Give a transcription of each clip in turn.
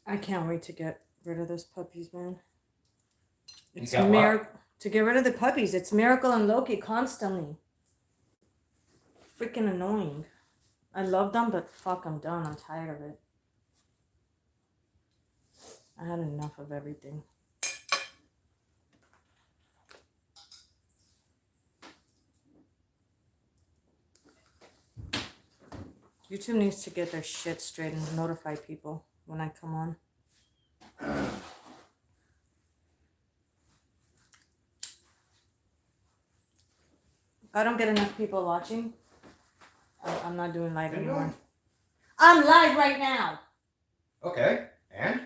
I can't wait to get rid of those puppies, man. It's got what? to get rid of the puppies. It's Miracle and Loki constantly. Freaking annoying. I love them, but fuck, I'm done. I'm tired of it. I had enough of everything. YouTube needs to get their shit straight and notify people when I come on. If I don't get enough people watching, I'm not doing live anymore. I'm live right now. Okay, and?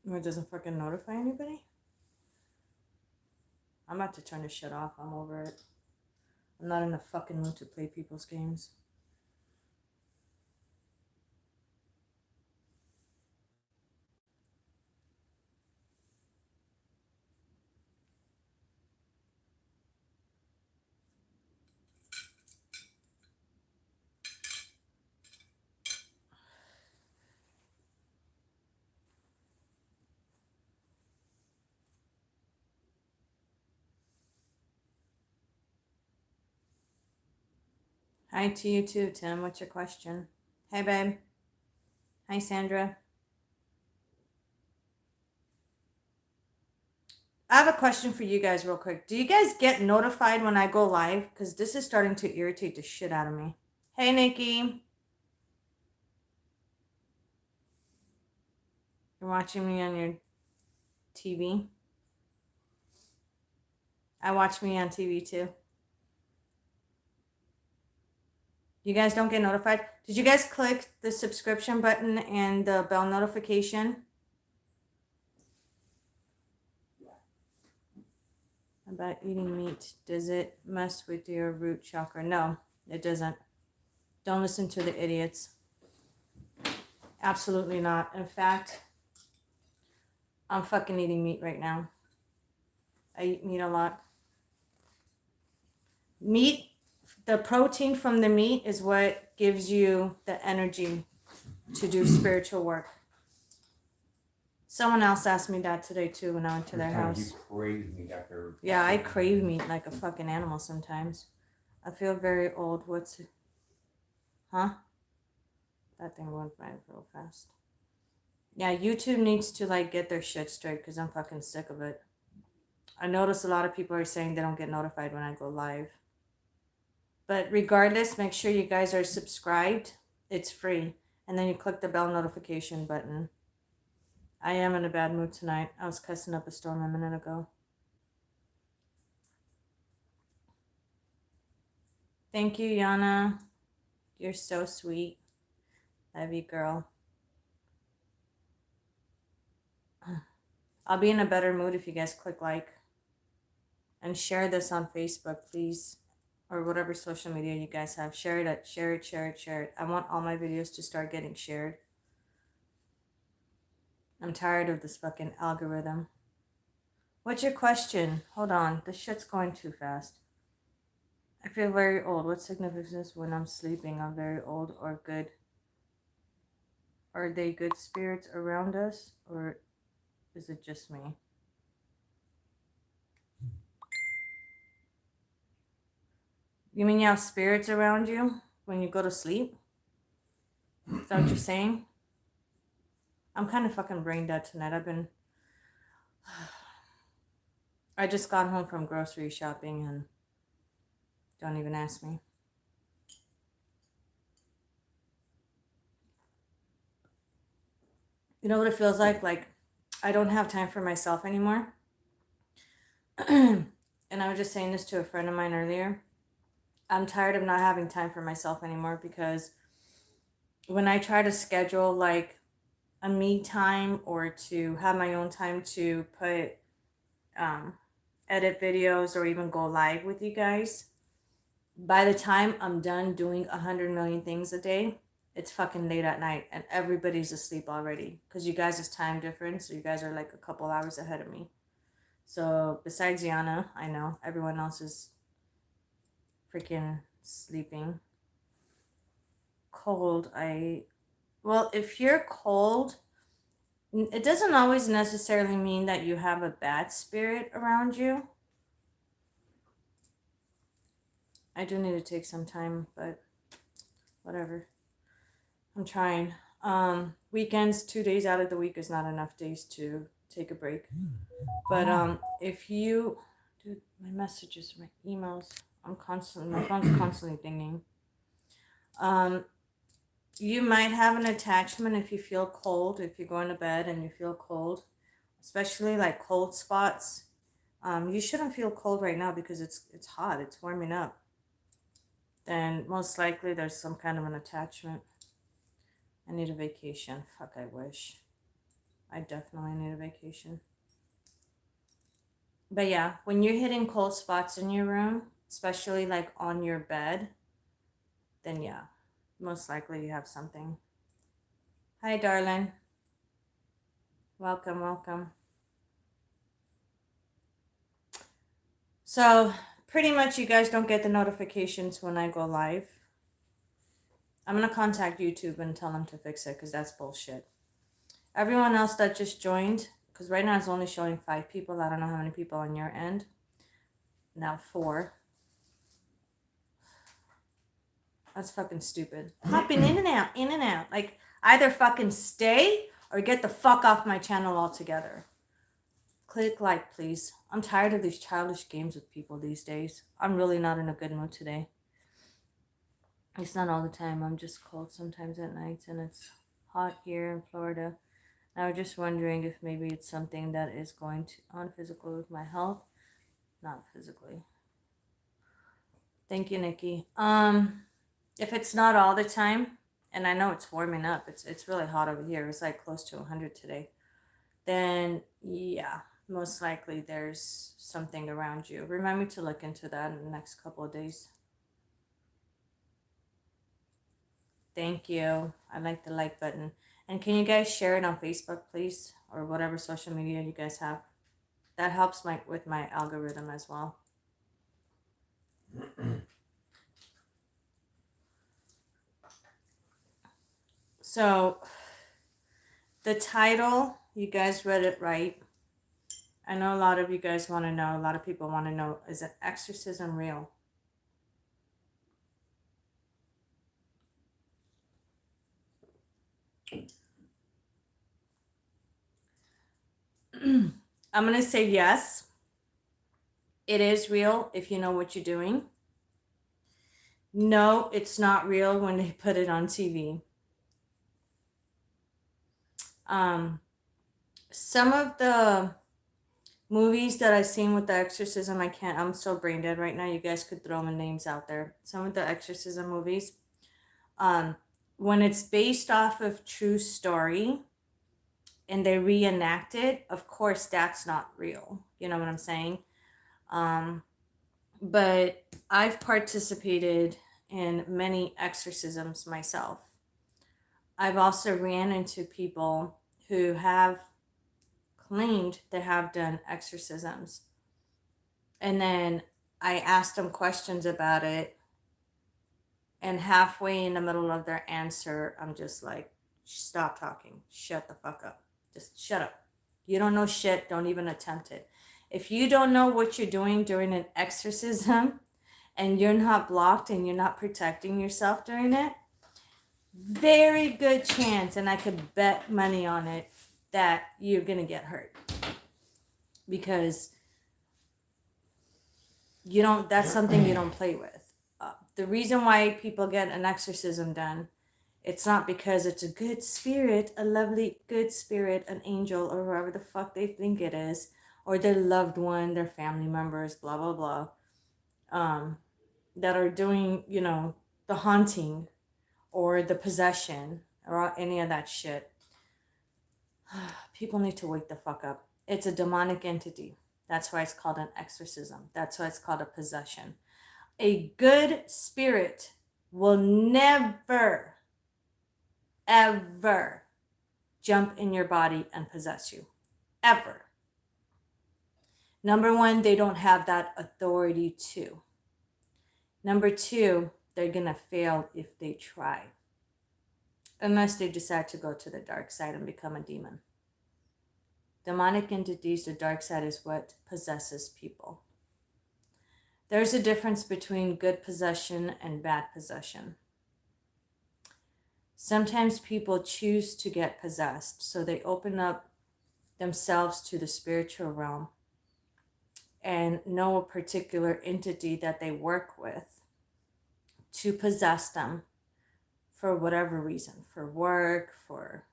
It doesn't fucking notify anybody? I'm about to turn this shit off. I'm over it. I'm not in the fucking mood to play people's games. Hi to you too, Tim. What's your question? Hey, babe. Hi, Sandra. I have a question for you guys real quick. Do you guys get notified when I go live? Because this is starting to irritate the shit out of me. Hey, Nikki. You're watching me on your TV? I watch me on TV too. You guys don't get notified? Did you guys click the subscription button and the bell notification? About eating meat, does it mess with your root chakra? No, it doesn't. Don't listen to the idiots. Absolutely not. In fact, I'm fucking eating meat right now. I eat meat a lot. Meat, the protein from the meat is what gives you the energy to do spiritual work. Someone else asked me that today too when I went to their house. You crave meat after. Yeah, I crave meat like a fucking animal sometimes. I feel very old. What's it? Huh? That thing went by real fast. Yeah, YouTube needs to like get their shit straight because I'm fucking sick of it. I notice a lot of people are saying they don't get notified when I go live. But regardless, make sure you guys are subscribed. It's free. And then you click the bell notification button. I am in a bad mood tonight. I was cussing up a storm a minute ago. Thank you, Yana. You're so sweet. Love you, girl. I'll be in a better mood if you guys click like. And share this on Facebook, please. Or whatever social media you guys have. Share it, share it, share it, share it. I want all my videos to start getting shared. I'm tired of this fucking algorithm. What's your question? Hold on. This shit's going too fast. I feel very old. What significance when I'm sleeping? I'm very old or good? Are they good spirits around us? Or is it just me? You mean you have spirits around you when you go to sleep? Is that what you're saying? I'm kind of fucking brain dead tonight. I just got home from grocery shopping and don't even ask me. You know what it feels like? Like I don't have time for myself anymore. And I was just saying this to a friend of mine earlier. I'm tired of not having time for myself anymore because when I try to schedule like a me time or to have my own time to put edit videos or even go live with you guys, by the time I'm done doing 100 million things a day, it's fucking late at night and everybody's asleep already because you guys' time difference, so you guys are like a couple hours ahead of me. So besides Yana, I know everyone else is freaking sleeping. Cold. Well, if you're cold, it doesn't always necessarily mean that you have a bad spirit around you. I do need to take some time, but whatever. I'm trying. Weekends, 2 days out of the week is not enough days to take a break. But if you, dude, my messages, my emails, my phone's constantly dinging. You might have an attachment if you feel cold, if you're going to bed and you feel cold, especially like cold spots. You shouldn't feel cold right now because it's hot, it's warming up. Then most likely there's some kind of an attachment. I need a vacation. Fuck, I wish. I definitely need a vacation. But yeah, when you're hitting cold spots in your room, especially like on your bed, then yeah, most likely you have something. Hi, darling. Welcome, welcome. So, pretty much you guys don't get the notifications when I go live. I'm going to contact YouTube and tell them to fix it because that's bullshit. Everyone else that just joined, because right now it's only showing 5 people. I don't know how many people on your end. Now 4. That's fucking stupid. Hopping in and out, in and out. Like, either fucking stay or get the fuck off my channel altogether. Click like, please. I'm tired of these childish games with people these days. I'm really not in a good mood today. It's not all the time. I'm just cold sometimes at night, and it's hot here in Florida. I was just wondering if maybe it's something that is going on physically with my health. Not physically. Thank you, Nikki. If it's not all the time, and I know it's warming up, it's really hot over here. It's like close to 100 today. Then yeah, most likely there's something around you. Remind me to look into that in the next couple of days. Thank you. I like the like button. And can you guys share it on Facebook, please? Or whatever social media you guys have. That helps with my algorithm as well. So, the title, you guys read it right. I know a lot of you guys want to know, a lot of people want to know, is an exorcism real? I'm going to say yes. It is real if you know what you're doing. No, it's not real when they put it on TV. Some of the movies that I've seen with the exorcism, I'm so brain dead right now. You guys could throw my names out there. Some of the exorcism movies, when it's based off of true story and they reenact it, of course that's not real. You know what I'm saying? But I've participated in many exorcisms myself. I've also ran into people who have claimed they have done exorcisms. And then I asked them questions about it. And halfway in the middle of their answer, I'm just like, stop talking. Shut the fuck up. Just shut up. You don't know shit. Don't even attempt it. If you don't know what you're doing during an exorcism and you're not blocked and you're not protecting yourself during it, very good chance, and I could bet money on it, that you're going to get hurt. Because that's something you don't play with. The reason why people get an exorcism done, it's not because it's a good spirit, a lovely good spirit, an angel, or whoever the fuck they think it is, or their loved one, their family members, blah, blah, blah, that are doing, the haunting or the possession or any of that shit. People need to wake the fuck up. It's a demonic entity. That's why it's called an exorcism. That's why it's called a possession. A good spirit will never, ever jump in your body and possess you. Ever. Number one, they don't have that authority to. Number two, they're going to fail if they try. Unless they decide to go to the dark side and become a demon. Demonic entities, the dark side is what possesses people. There's a difference between good possession and bad possession. Sometimes people choose to get possessed, so they open up themselves to the spiritual realm and know a particular entity that they work with to possess them for whatever reason, for work, for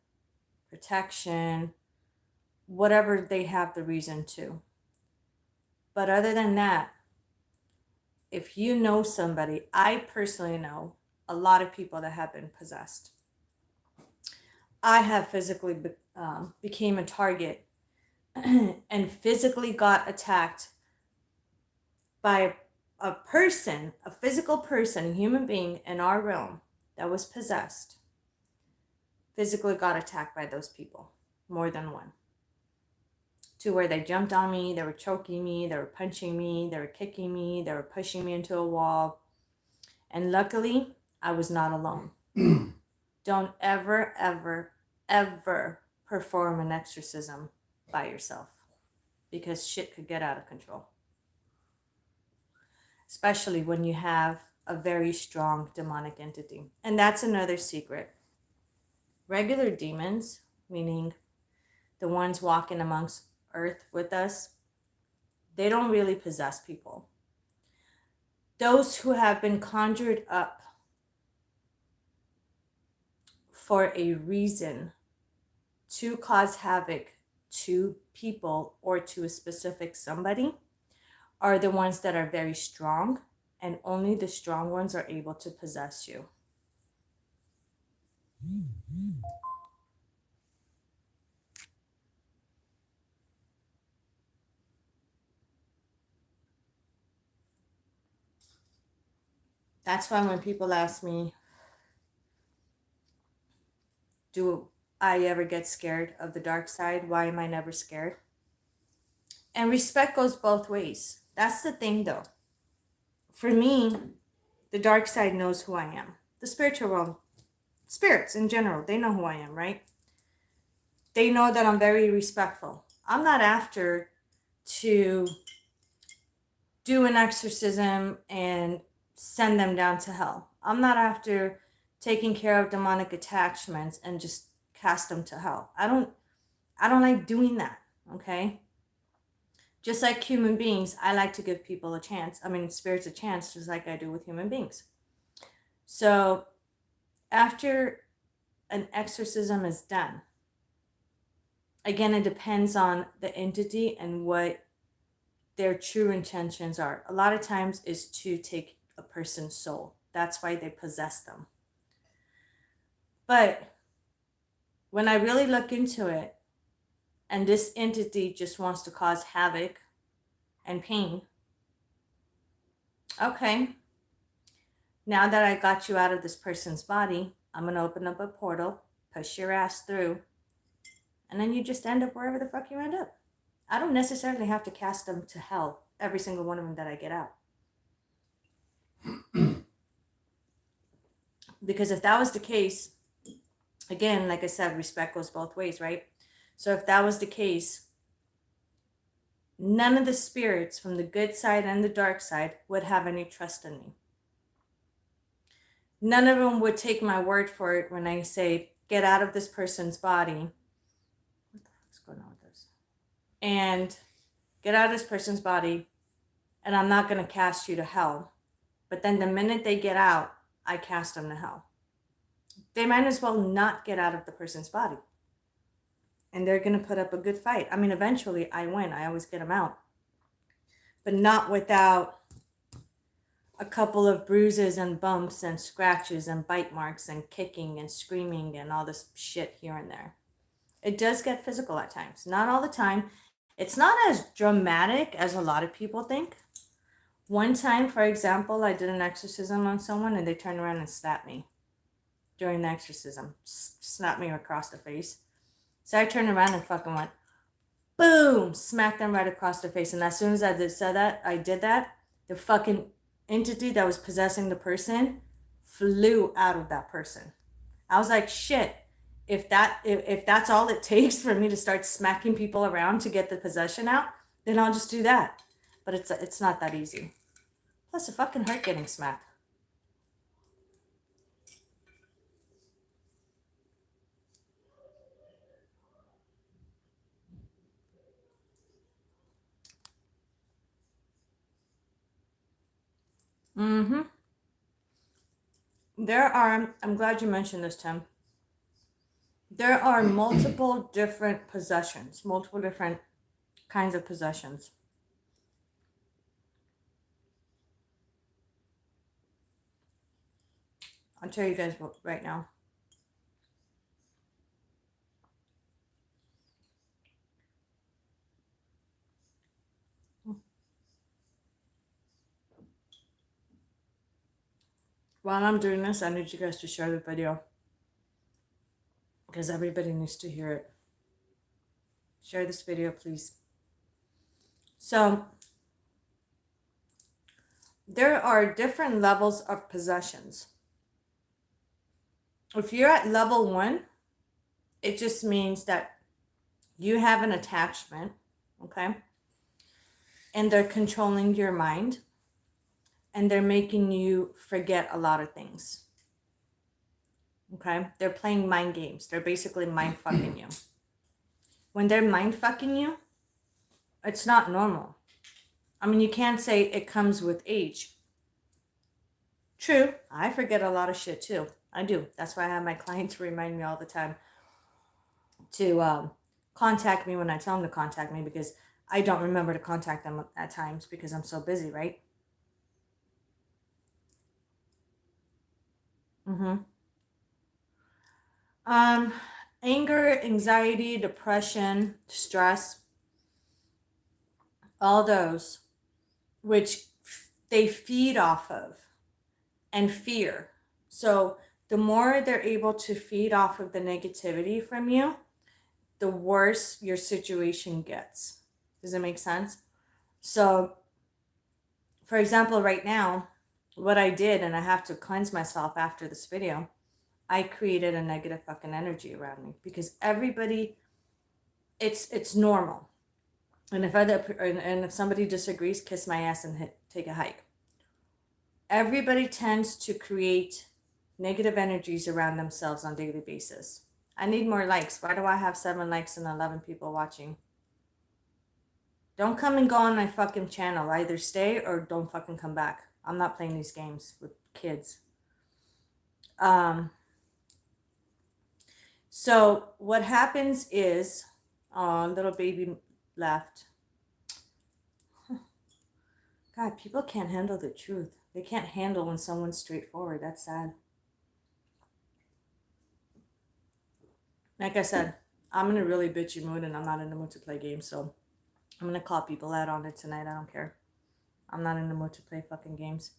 protection, whatever they have the reason to. But other than that, if you know somebody, I personally know a lot of people that have been possessed. I have physically became a target and physically got attacked by a person, a physical person, a human being in our realm that was possessed. Physically got attacked by those people, more than one. To where they jumped on me, they were choking me, they were punching me, they were kicking me, they were pushing me into a wall. And luckily, I was not alone. Don't ever, ever, ever perform an exorcism by yourself, because shit could get out of control. Especially when you have a very strong demonic entity. And that's another secret. Regular demons, meaning the ones walking amongst earth with us, they don't really possess people. Those who have been conjured up for a reason to cause havoc to people or to a specific somebody are the ones that are very strong, and only the strong ones are able to possess you. That's why when people ask me, do I ever get scared of the dark side? Why am I never scared? And respect goes both ways. That's the thing, though. For me, the dark side knows who I am. The spiritual world, spirits in general, they know who I am, right? They know that I'm very respectful. I'm not after to do an exorcism and send them down to hell. I'm not after taking care of demonic attachments and just cast them to hell. I don't like doing that, okay? Just like human beings, I like to give people a chance. Spirits a chance, just like I do with human beings. So after an exorcism is done, again, it depends on the entity and what their true intentions are. A lot of times is to take a person's soul. That's why they possess them. But when I really look into it, and this entity just wants to cause havoc and pain, okay, now that I got you out of this person's body, I'm going to open up a portal, push your ass through, and then you just end up wherever the fuck you end up. I don't necessarily have to cast them to hell, every single one of them that I get out. Because if that was the case, again, like I said, respect goes both ways, right? So if that was the case, none of the spirits from the good side and the dark side would have any trust in me. None of them would take my word for it when I say, get out of this person's body. What the fuck's going on with this? And get out of this person's body, and I'm not going to cast you to hell. But then the minute they get out, I cast them to hell. They might as well not get out of the person's body. And they're going to put up a good fight. Eventually I win. I always get them out. But not without a couple of bruises and bumps and scratches and bite marks and kicking and screaming and all this shit here and there. It does get physical at times. Not all the time. It's not as dramatic as a lot of people think. One time, for example, I did an exorcism on someone and they turned around and slapped me during the exorcism. Slapped me across the face. So I turned around and fucking went, boom, smack them right across the face. And as soon as I did that, the fucking entity that was possessing the person flew out of that person. I was like, shit. If that's all it takes for me to start smacking people around to get the possession out, then I'll just do that. But it's not that easy. Plus, it fucking hurt getting smacked. Mm-hmm. I'm glad you mentioned this, Tim. There are multiple different possessions, multiple different kinds of possessions. I'll tell you guys what right now. While I'm doing this, I need you guys to share the video because everybody needs to hear it. Share this video, please. So, there are different levels of possessions. If you're at level 1, it just means that you have an attachment, okay? And they're controlling your mind. And they're making you forget a lot of things. Okay? They're playing mind games. They're basically mind fucking you. When they're mind fucking you, it's not normal. I mean, you can't say it comes with age. True, I forget a lot of shit too. I do. That's why I have my clients remind me all the time to contact me when I tell them to contact me, because I don't remember to contact them at times because I'm so busy, right? Anger, anxiety, depression, stress, all those, which they feed off of, and fear. So the more they're able to feed off of the negativity from you, the worse your situation gets. Does it make sense? So, for example, right now, what I did, and I have to cleanse myself after this video, I created a negative fucking energy around me because everybody, it's normal. And if somebody disagrees, kiss my ass and take a hike. Everybody tends to create negative energies around themselves on a daily basis. I need more likes. Why do I have 7 likes and 11 people watching? Don't come and go on my fucking channel. Either stay or don't fucking come back. I'm not playing these games with kids. So what happens is, little baby left. God, people can't handle the truth. They can't handle when someone's straightforward. That's sad. Like I said, I'm in a really bitchy mood and I'm not in the mood to play games, so I'm going to call people out on it tonight. I don't care. I'm not in the mood to play fucking games.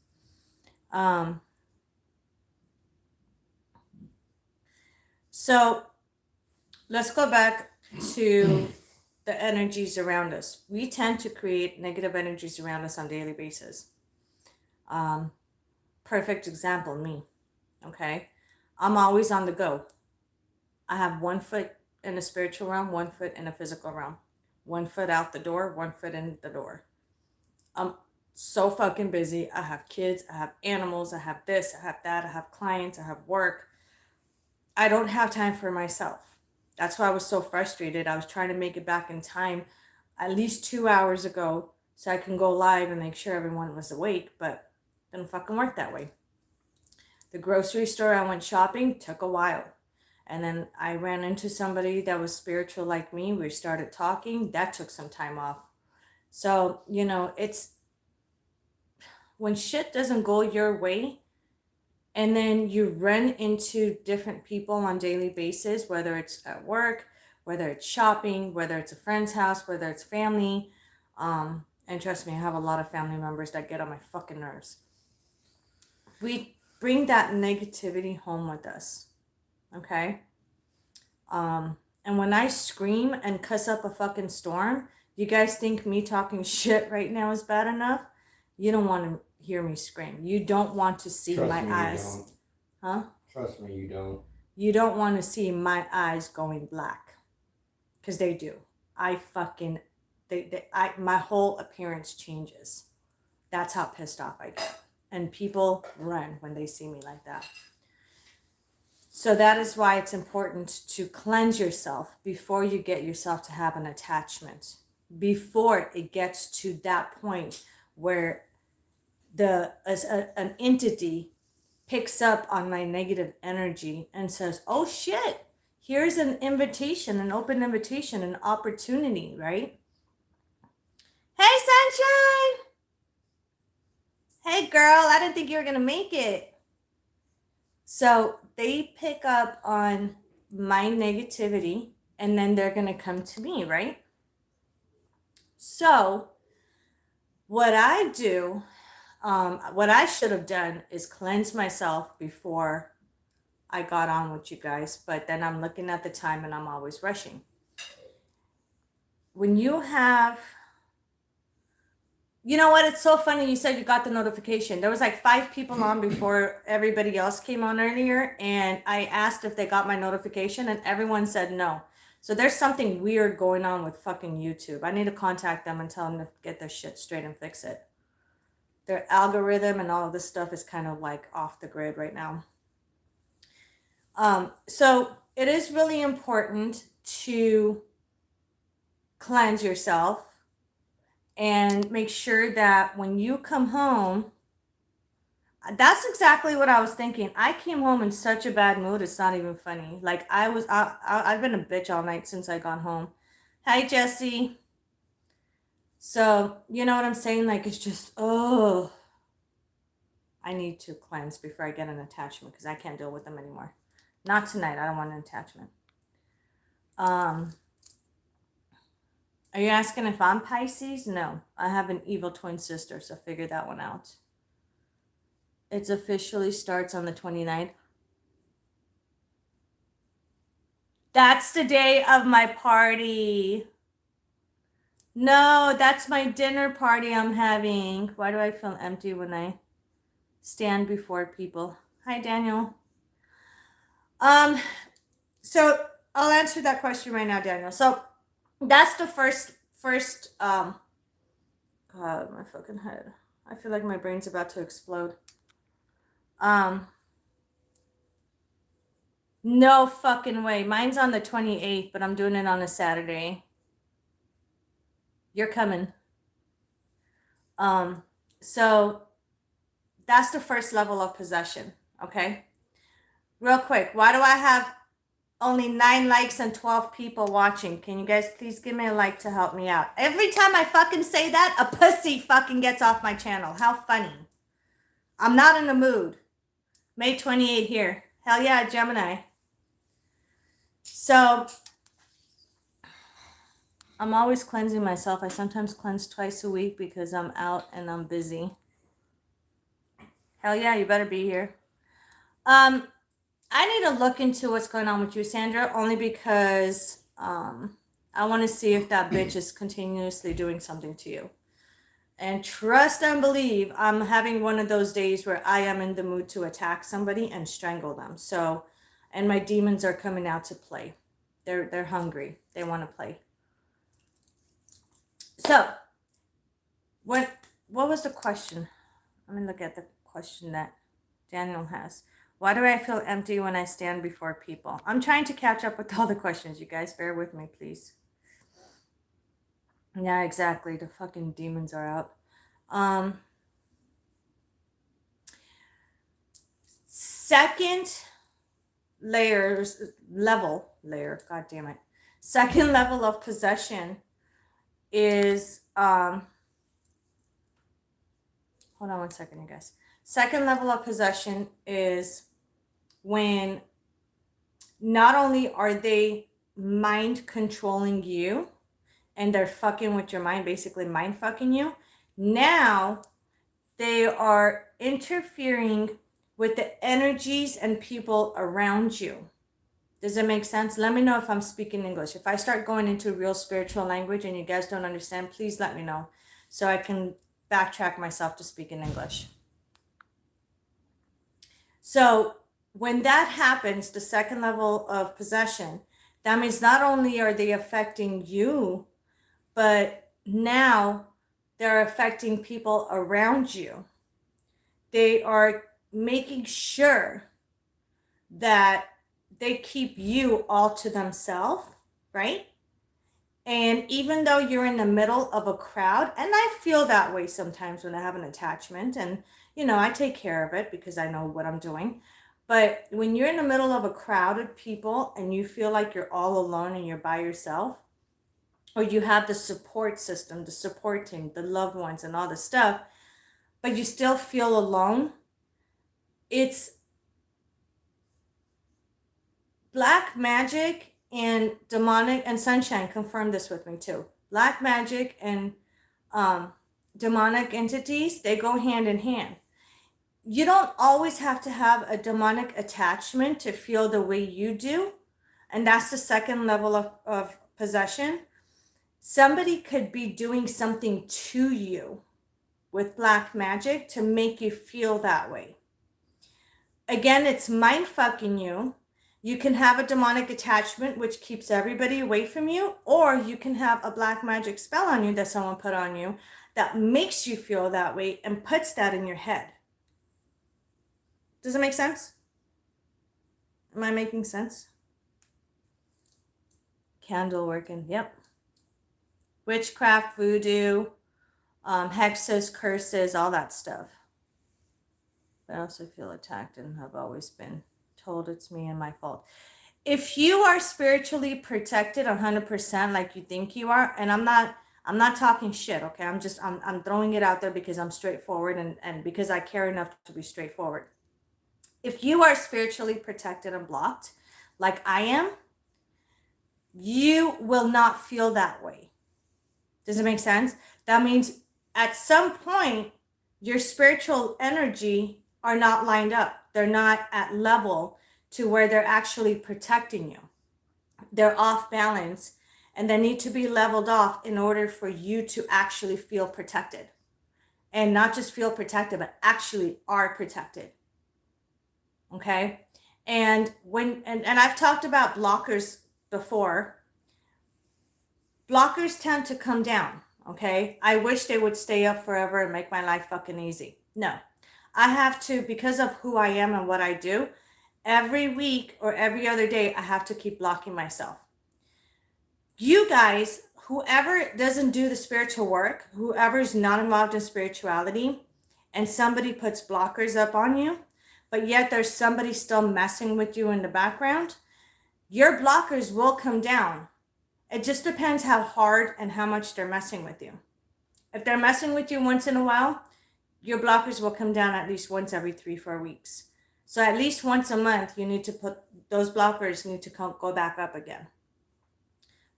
So let's go back to the energies around us. We tend to create negative energies around us on a daily basis. Perfect example, me. Okay? I'm always on the go. I have 1 foot in the spiritual realm, 1 foot in the physical realm. 1 foot out the door, 1 foot in the door. I'm so fucking busy. I have kids, I have animals, I have this, I have that, I have clients, I have work. I don't have time for myself. That's why I was so frustrated. I was trying to make it back in time at least 2 hours ago so I can go live and make sure everyone was awake, but it didn't fucking work that way. The grocery store I went shopping took a while. And then I ran into somebody that was spiritual like me. We started talking. That took some time off. So, it's when shit doesn't go your way and then you run into different people on a daily basis, whether it's at work, whether it's shopping, whether it's a friend's house, whether it's family. And trust me, I have a lot of family members that get on my fucking nerves. We bring that negativity home with us. Okay? And when I scream and cuss up a fucking storm, you guys think me talking shit right now is bad enough? You don't want to hear me scream. You don't want to see my eyes. Huh? Trust me, you don't. You don't want to see my eyes going black. Because they do. I fucking, my whole appearance changes. That's how pissed off I get. And people run when they see me like that. So that is why it's important to cleanse yourself before you get yourself to have an attachment. Before it gets to that point where an entity picks up on my negative energy and says, oh shit, here's an invitation, an open invitation, an opportunity, right? Hey, sunshine! Hey, girl, I didn't think you were going to make it. So they pick up on my negativity and then they're going to come to me, right? So what I do, what I should have done is cleanse myself before I got on with you guys, but then I'm looking at the time and I'm always rushing. When you have, you know what, it's so funny you said you got the notification. There was like 5 people on before everybody else came on earlier, and I asked if they got my notification and everyone said no. So there's something weird going on with fucking YouTube. I need to contact them and tell them to get their shit straight and fix it. Their algorithm and all of this stuff is kind of like off the grid right now. So it is really important to cleanse yourself and make sure that when you come home, that's exactly what I was thinking. I came home in such a bad mood, it's not even funny. Like I've been a bitch all night since I got home. Hi, Jesse. So, you know what I'm saying? Like, it's just, oh, I need to cleanse before I get an attachment because I can't deal with them anymore. Not tonight. I don't want an attachment. Are you asking if I'm Pisces? No. I have an evil twin sister, so figure that one out. It officially starts on the 29th. That's the day of my party. No, that's my dinner party I'm having. Why do I feel empty when I stand before people? Hi, Daniel. So I'll answer that question right now, Daniel. So that's the first God, my fucking head. I feel like my brain's about to explode. No fucking way. Mine's on the 28th, but I'm doing it on a Saturday. You're coming. So that's the first level of possession, okay? Real quick, why do I have only 9 likes and 12 people watching? Can you guys please give me a like to help me out? Every time I fucking say that, a pussy fucking gets off my channel. How funny. I'm not in the mood. May 28 here. Hell yeah, Gemini. So, I'm always cleansing myself. I sometimes cleanse twice a week because I'm out and I'm busy. Hell yeah, you better be here. I need to look into what's going on with you, Sandra, only because I want to see if that bitch is continuously doing something to you. And trust and believe, I'm having one of those days where I am in the mood to attack somebody and strangle them. So, and my demons are coming out to play. They're hungry. They want to play. So, what was the question? Let me look at the question that Daniel has. Why do I feel empty when I stand before people? I'm trying to catch up with all the questions, you guys. Bear with me, please. Yeah, exactly. The fucking demons are up. Second layer, god damn it. Second level of possession is, hold on one second, you guys. Second level of possession is when not only are they mind controlling you and they're fucking with your mind, basically mind fucking you, now they are interfering with the energies and people around you. Does it make sense? Let me know if I'm speaking English. If I start going into real spiritual language and you guys don't understand, please let me know so I can backtrack myself to speak in English. So when that happens, the second level of possession, that means not only are they affecting you, but now they're affecting people around you. They are making sure that they keep you all to themselves, right? And even though you're in the middle of a crowd, and I feel that way sometimes when I have an attachment, and I take care of it because I know what I'm doing. But when you're in the middle of a crowd of people and you feel like you're all alone and you're by yourself, or you have the support system, the support team, the loved ones, and all the stuff, but you still feel alone, it's black magic and demonic, and Sunshine confirmed this with me too. Black magic and demonic entities, they go hand in hand. You don't always have to have a demonic attachment to feel the way you do. And that's the second level of possession. Somebody could be doing something to you with black magic to make you feel that way. Again, it's mind fucking you. You can have a demonic attachment which keeps everybody away from you, or you can have a black magic spell on you that someone put on you that makes you feel that way and puts that in your head. Does it make sense? Am I making sense? Candle working, yep. Witchcraft, voodoo, hexes, curses, all that stuff. But I also feel attacked and have always been told it's me and my fault. If you are spiritually protected 100% like you think you are, and I'm not talking shit, okay? I'm throwing it out there because I'm straightforward and because I care enough to be straightforward. If you are spiritually protected and blocked, like I am, you will not feel that way. Does it make sense? That means at some point, your spiritual energy are not lined up. They're not at level to where they're actually protecting you. They're off balance and they need to be leveled off in order for you to actually feel protected. And not just feel protected, but actually are protected. Okay? And I've talked about blockers before. Blockers tend to come down, okay? I wish they would stay up forever and make my life fucking easy. No. I have to, because of who I am and what I do, every week or every other day, I have to keep blocking myself. You guys, whoever doesn't do the spiritual work, whoever is not involved in spirituality, and somebody puts blockers up on you, but yet there's somebody still messing with you in the background, your blockers will come down. It just depends how hard and how much they're messing with you. If they're messing with you once in a while, your blockers will come down at least once every 3-4 weeks. So at least once a month, you need to put those blockers need to go back up again.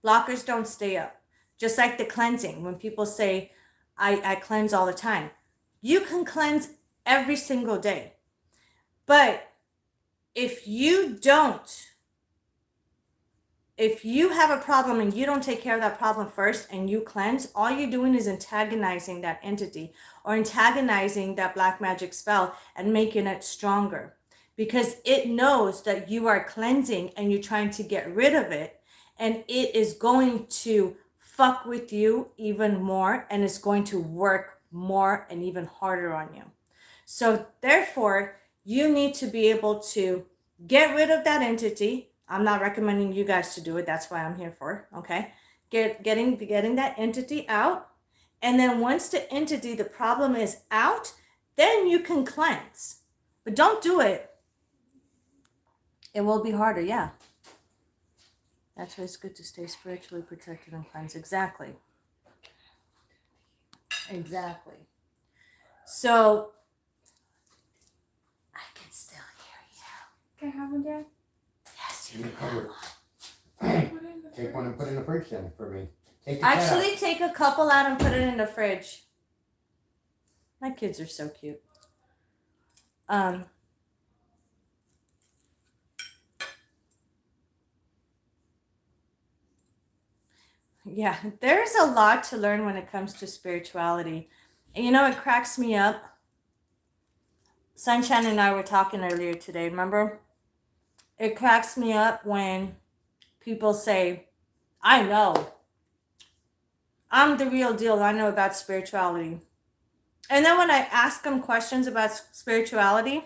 Blockers don't stay up. Just like the cleansing, when people say, I cleanse all the time. You can cleanse every single day. But if you have a problem and you don't take care of that problem first and you cleanse, all you're doing is antagonizing that entity or antagonizing that black magic spell and making it stronger because it knows that you are cleansing and you're trying to get rid of it, and it is going to fuck with you even more and it's going to work more and even harder on you. So therefore, you need to be able to get rid of that entity. I'm not recommending you guys to do it. That's why I'm here for, okay? Getting that entity out. And then once the entity, the problem is out, then you can cleanse. But don't do it. It will be harder, yeah. That's why it's good to stay spiritually protected and cleansed. Exactly. So, I can still hear you. Can I have one, Dad? Yes, In the cupboard. Put it in the Take one and put it in the fridge then for me. Actually, take a couple out and put it in the fridge. My kids are so cute. Yeah, there's a lot to learn when it comes to spirituality. And you know, it cracks me up. Sunshine and I were talking earlier today, remember? It cracks me up when people say, I know. I'm the real deal. I know about spirituality. And then when I ask them questions about spirituality,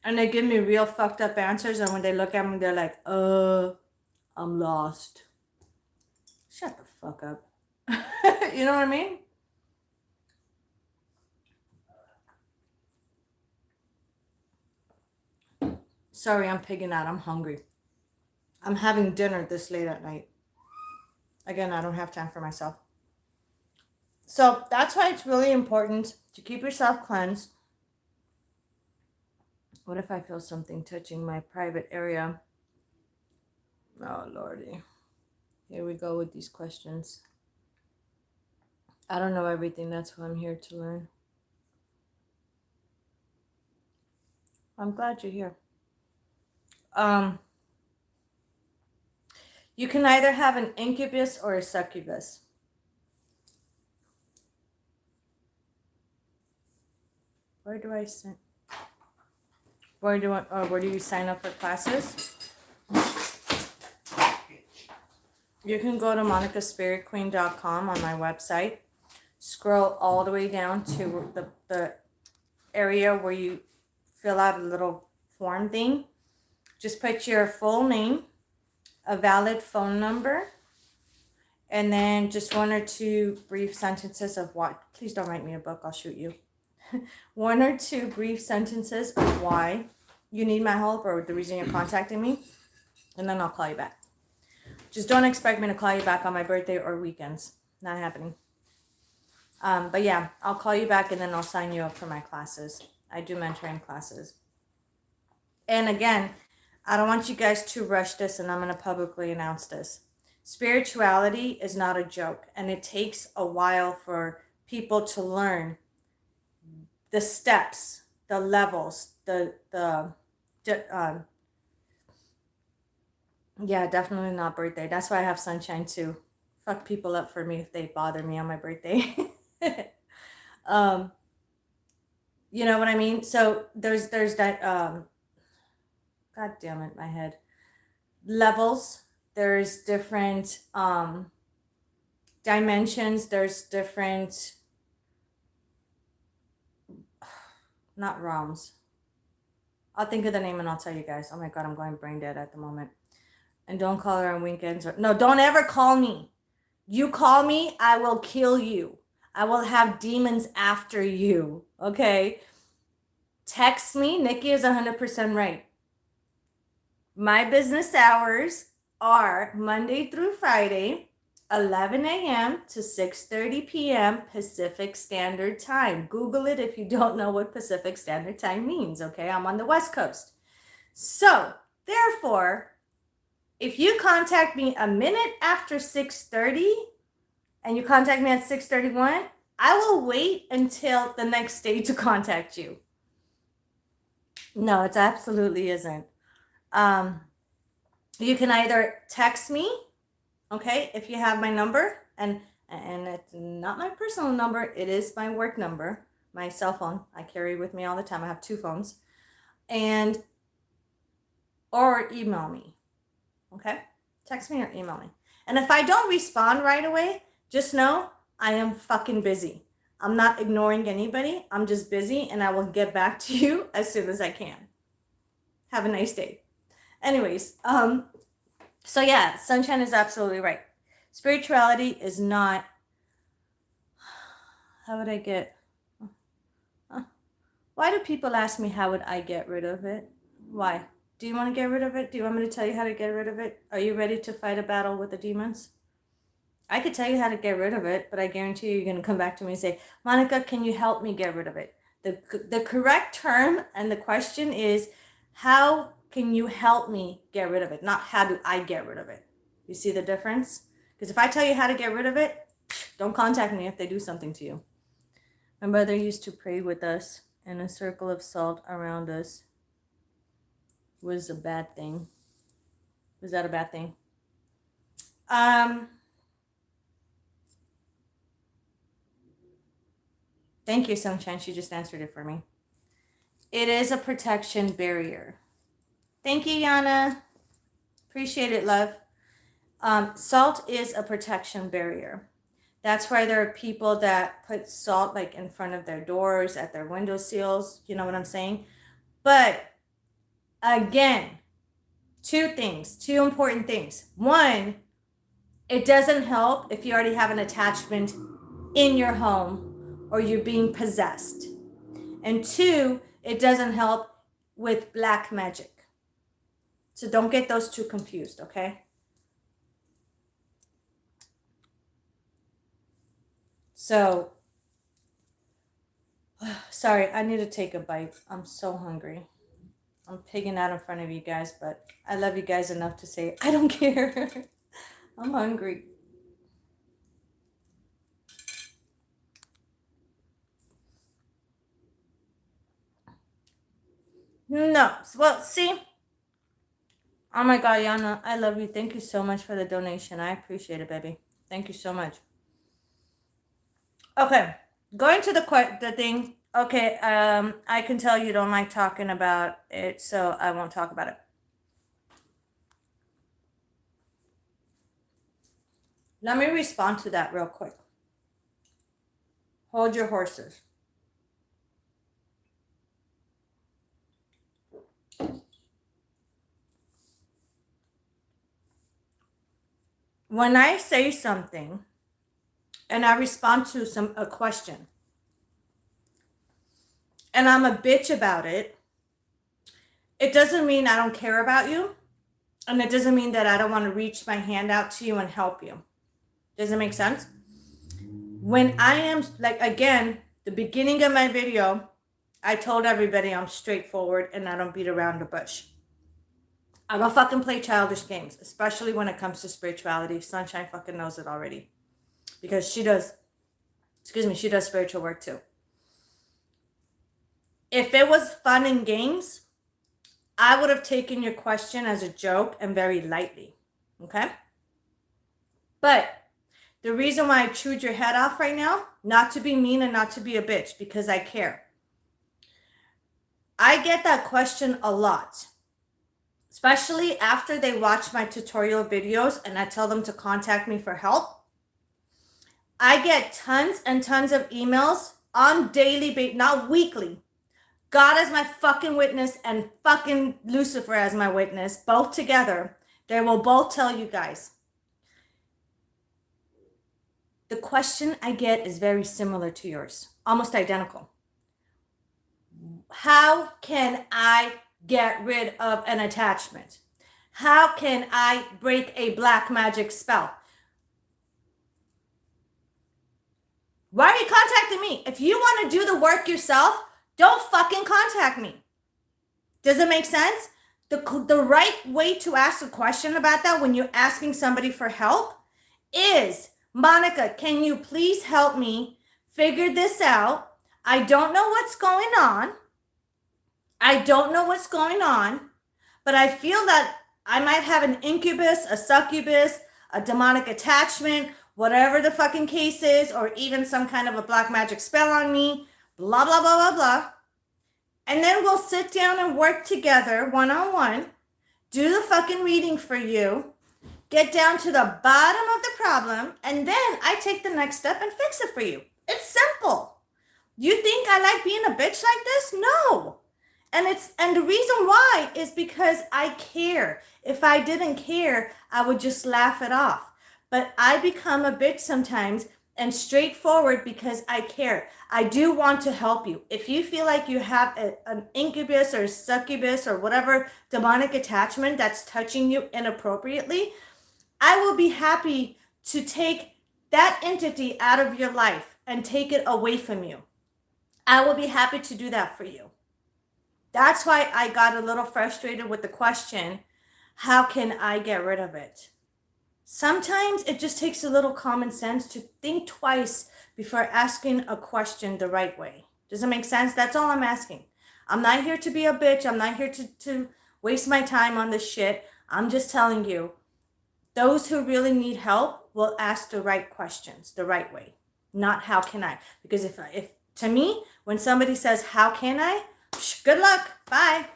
and they give me real fucked up answers, and when they look at me, they're like, I'm lost. Shut the fuck up. You know what I mean? Sorry, I'm pigging out. I'm hungry. I'm having dinner this late at night. Again, I don't have time for myself. So that's why it's really important to keep yourself cleansed. What if I feel something touching my private area? Oh, Lordy. Here we go with these questions. I don't know everything. That's why I'm here to learn. I'm glad you're here. You can either have an incubus or a succubus. Where do I send? Where do you sign up for classes? You can go to monicaspiritqueen.com on my website. Scroll all the way down to the area where you fill out a little form thing. Just put your full name, a valid phone number, and then just 1 or 2 brief sentences of what. Please don't write me a book, I'll shoot you. 1 or 2 brief sentences of why you need my help or the reason you're contacting me, and then I'll call you back. Just don't expect me to call you back on my birthday or weekends. Not happening. But yeah, I'll call you back and then I'll sign you up for my classes. I do mentoring classes. And again, I don't want you guys to rush this, and I'm going to publicly announce this. Spirituality is not a joke, and it takes a while for people to learn the steps, the levels, yeah, definitely not birthday. That's why I have sunshine too. Fuck people up for me if they bother me on my birthday. You know what I mean? So there's that God damn it, my head. Levels. There's different dimensions. There's different not realms. I'll think of the name and I'll tell you guys. Oh my God, I'm going brain dead at the moment. And don't call her on weekends. No, don't ever call me. You call me, I will kill you. I will have demons after you. Okay? Text me. Nikki is 100% right. My business hours are Monday through Friday, 11 a.m. to 6:30 p.m. Pacific Standard Time. Google it if you don't know what Pacific Standard Time means, okay? I'm on the West Coast. So, therefore, if you contact me a minute after 6:30 and you contact me at 6:31, I will wait until the next day to contact you. No, it absolutely isn't. You can either text me, okay, if you have my number, and it's not my personal number, it is my work number, my cell phone. I carry with me all the time. I have 2 phones. Or email me. Okay? Text me or email me. And if I don't respond right away, just know I am fucking busy. I'm not ignoring anybody. I'm just busy, and I will get back to you as soon as I can. Have a nice day. Anyways, so yeah, Sunshine is absolutely right. Spirituality is not, how would I get, why do people ask me how would I get rid of it? Why? Do you want to get rid of it? Do you want me to tell you how to get rid of it? Are you ready to fight a battle with the demons? I could tell you how to get rid of it, but I guarantee you're going to come back to me and say, Monica, can you help me get rid of it? The correct term and the question is, how can you help me get rid of it? Not how do I get rid of it? You see the difference? Because if I tell you how to get rid of it, don't contact me if they do something to you. My mother used to pray with us, and a circle of salt around us was a bad thing. Was that a bad thing? Thank you, Sunshine. She just answered it for me. It is a protection barrier. Thank you, Yana. Appreciate it, love. Salt is a protection barrier. That's why there are people that put salt like in front of their doors, at their window sills. You know what I'm saying? But again, two important things. One, it doesn't help if you already have an attachment in your home or you're being possessed. And two, it doesn't help with black magic. So don't get those two confused, okay? So, sorry, I need to take a bite. I'm so hungry. I'm pigging out in front of you guys, but I love you guys enough to say, I don't care. I'm hungry. No. Well, see? Oh my God, Yana, I love you. Thank you so much for the donation. I appreciate it, baby. Thank you so much. Okay, going to the thing. Okay, I can tell you don't like talking about it, so I won't talk about it. Let me respond to that real quick. Hold your horses. When I say something and I respond to a question and I'm a bitch about it, it doesn't mean I don't care about you, and it doesn't mean that I don't want to reach my hand out to you and help you. Does it make sense? When I am, like, again, the beginning of my video, I told everybody I'm straightforward and I don't beat around the bush. I don't fucking play childish games, especially when it comes to spirituality. Sunshine fucking knows it already. Because she does spiritual work too. If it was fun and games, I would have taken your question as a joke and very lightly. Okay? But the reason why I chewed your head off right now, not to be mean and not to be a bitch, because I care. I get that question a lot. Especially after they watch my tutorial videos and I tell them to contact me for help. I get tons and tons of emails on daily basis, not weekly. God as my fucking witness and fucking Lucifer as my witness, both together. They will both tell you guys. The question I get is very similar to yours, almost identical. How can I get rid of an attachment? How can I break a black magic spell? Why are you contacting me? If you want to do the work yourself, don't fucking contact me. Does it make sense? The right way to ask a question about that when you're asking somebody for help is, Monica, can you please help me figure this out? I don't know what's going on. But I feel that I might have an incubus, a succubus, a demonic attachment, whatever the fucking case is, or even some kind of a black magic spell on me, blah, blah, blah, blah, blah. And then we'll sit down and work together one-on-one, do the fucking reading for you, get down to the bottom of the problem, and then I take the next step and fix it for you. It's simple. You think I like being a bitch like this? No. And the reason why is because I care. If I didn't care, I would just laugh it off. But I become a bitch sometimes and straightforward because I care. I do want to help you. If you feel like you have an incubus or succubus or whatever demonic attachment that's touching you inappropriately, I will be happy to take that entity out of your life and take it away from you. I will be happy to do that for you. That's why I got a little frustrated with the question, how can I get rid of it? Sometimes it just takes a little common sense to think twice before asking a question the right way. Does it make sense? That's all I'm asking. I'm not here to be a bitch. I'm not here to waste my time on this shit. I'm just telling you, those who really need help will ask the right questions the right way, not how can I? Because if To me, when somebody says, how can I? Good luck. Bye.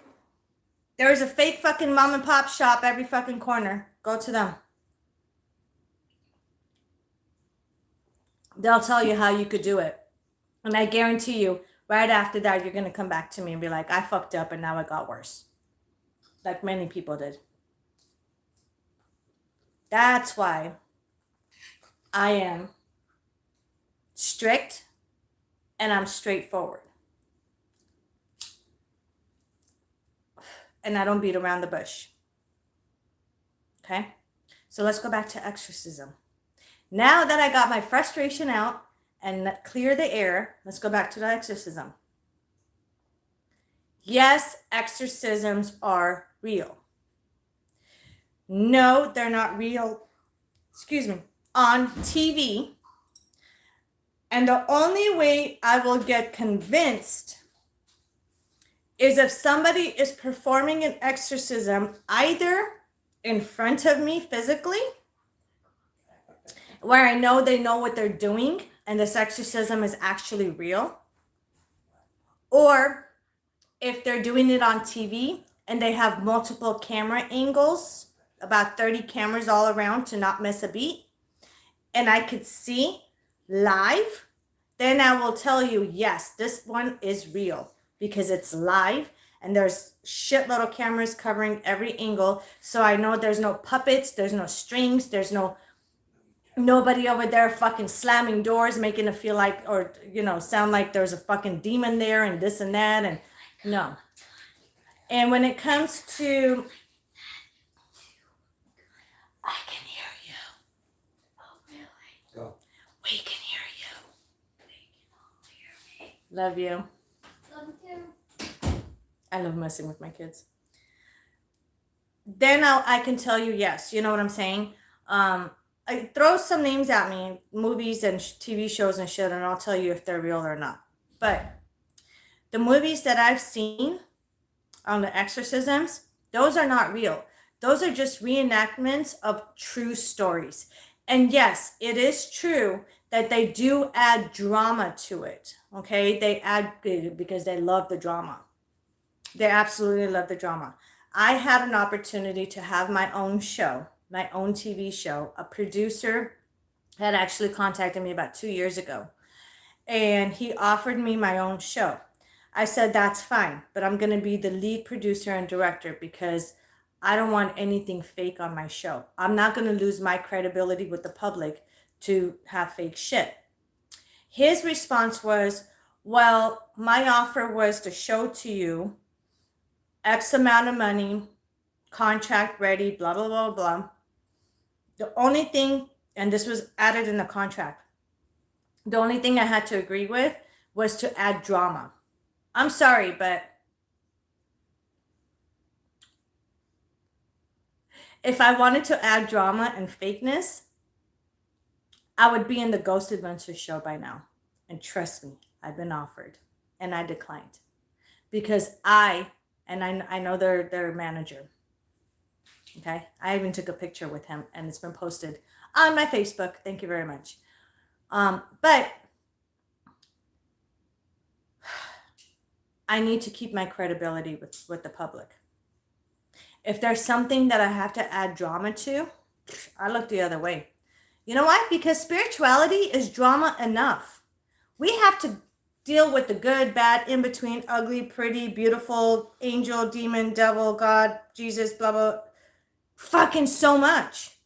There is a fake fucking mom and pop shop every fucking corner. Go to them. They'll tell you how you could do it. And I guarantee you, right after that, you're going to come back to me and be like, I fucked up and now it got worse. Like many people did. That's why I am strict and I'm straightforward. And I don't beat around the bush. Okay? So let's go back to exorcism. Now that I got my frustration out and clear the air, let's go back to the exorcism. Yes, exorcisms are real. No, they're not real, on TV. And the only way I will get convinced is if somebody is performing an exorcism either in front of me physically, where I know they know what they're doing and this exorcism is actually real, or if they're doing it on TV and they have multiple camera angles, about 30 cameras all around to not miss a beat, and I could see live, then I will tell you, yes, this one is real because it's live and there's shitload of cameras covering every angle. So I know there's no puppets, there's no strings, there's nobody over there fucking slamming doors, making it feel like, or, sound like there's a fucking demon there and this and that. And no. And when it comes to, I can hear you. Oh, really? Go. We can hear you. They can all hear me. Love you. Love you. I love messing with my kids. Then I can tell you yes. You know what I'm saying? Throw some names at me, movies and TV shows and shit, and I'll tell you if they're real or not. But the movies that I've seen on the exorcisms, those are not real. Those are just reenactments of true stories. And yes, it is true that they do add drama to it. Okay? They add because they love the drama. They absolutely love the drama. I had an opportunity to have my own show, my own TV show. A producer had actually contacted me about 2 years ago, and he offered me my own show. I said, that's fine, but I'm going to be the lead producer and director because I don't want anything fake on my show. I'm not going to lose my credibility with the public to have fake shit. His response was, well, my offer was to show to you X amount of money, contract ready, blah, blah, blah, blah. The only thing, and this was added in the contract, the only thing I had to agree with was to add drama. I'm sorry, but if I wanted to add drama and fakeness, I would be in the Ghost Adventures show by now. And trust me, I've been offered and I declined because I know their manager. Okay. I even took a picture with him and it's been posted on my Facebook. Thank you very much. But I need to keep my credibility with the public. If there's something that I have to add drama to, I look the other way. You know why? Because spirituality is drama enough. We have to deal with the good, bad, in between, ugly, pretty, beautiful, angel, demon, devil, God, Jesus, blah, blah. Fucking so much.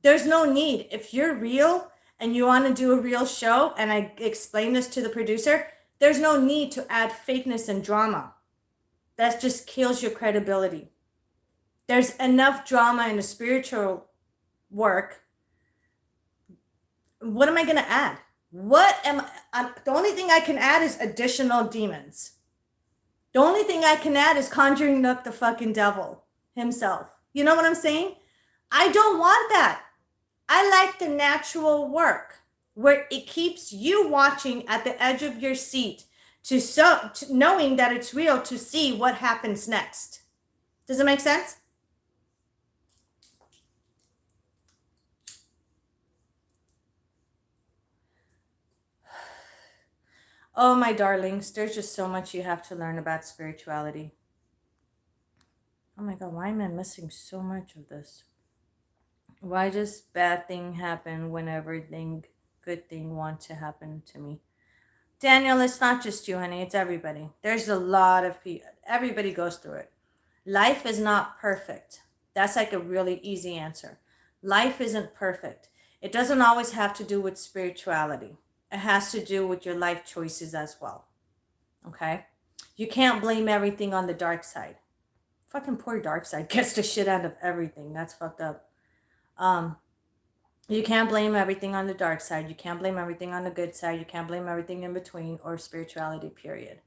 There's no need. If you're real and you want to do a real show, and I explain this to the producer, there's no need to add fakeness and drama. That just kills your credibility. There's enough drama in the spiritual work. What am I going to add? The only thing I can add is additional demons. The only thing I can add is conjuring up the fucking devil himself. You know what I'm saying? I don't want that. I like the natural work where it keeps you watching at the edge of your seat to knowing that it's real, to see what happens next. Does it make sense? Oh, my darlings, there's just so much you have to learn about spirituality. Oh my God, why am I missing so much of this? Why does bad thing happen whenever good thing want to happen to me? Daniel, it's not just you, honey. It's everybody. There's a lot of people. Everybody goes through it. Life is not perfect. That's like a really easy answer. Life isn't perfect. It doesn't always have to do with spirituality. It has to do with your life choices as well. Okay? You can't blame everything on the dark side. Fucking poor dark side gets the shit out of everything. That's fucked up. You can't blame everything on the dark side. You can't blame everything on the good side. You can't blame everything in between or spirituality, period.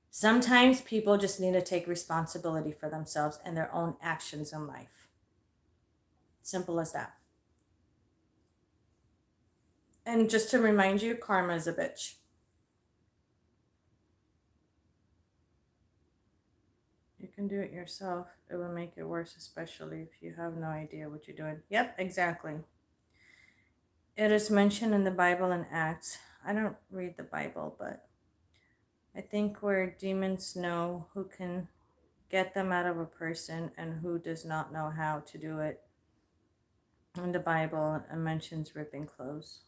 Sometimes people just need to take responsibility for themselves and their own actions in life. Simple as that. And just to remind you, karma is a bitch. You can do it yourself. It will make it worse, especially if you have no idea what you're doing. Yep, exactly. It is mentioned in the Bible in Acts. I don't read the Bible, but I think where demons know who can get them out of a person and who does not know how to do it. In the Bible, it mentions ripping clothes.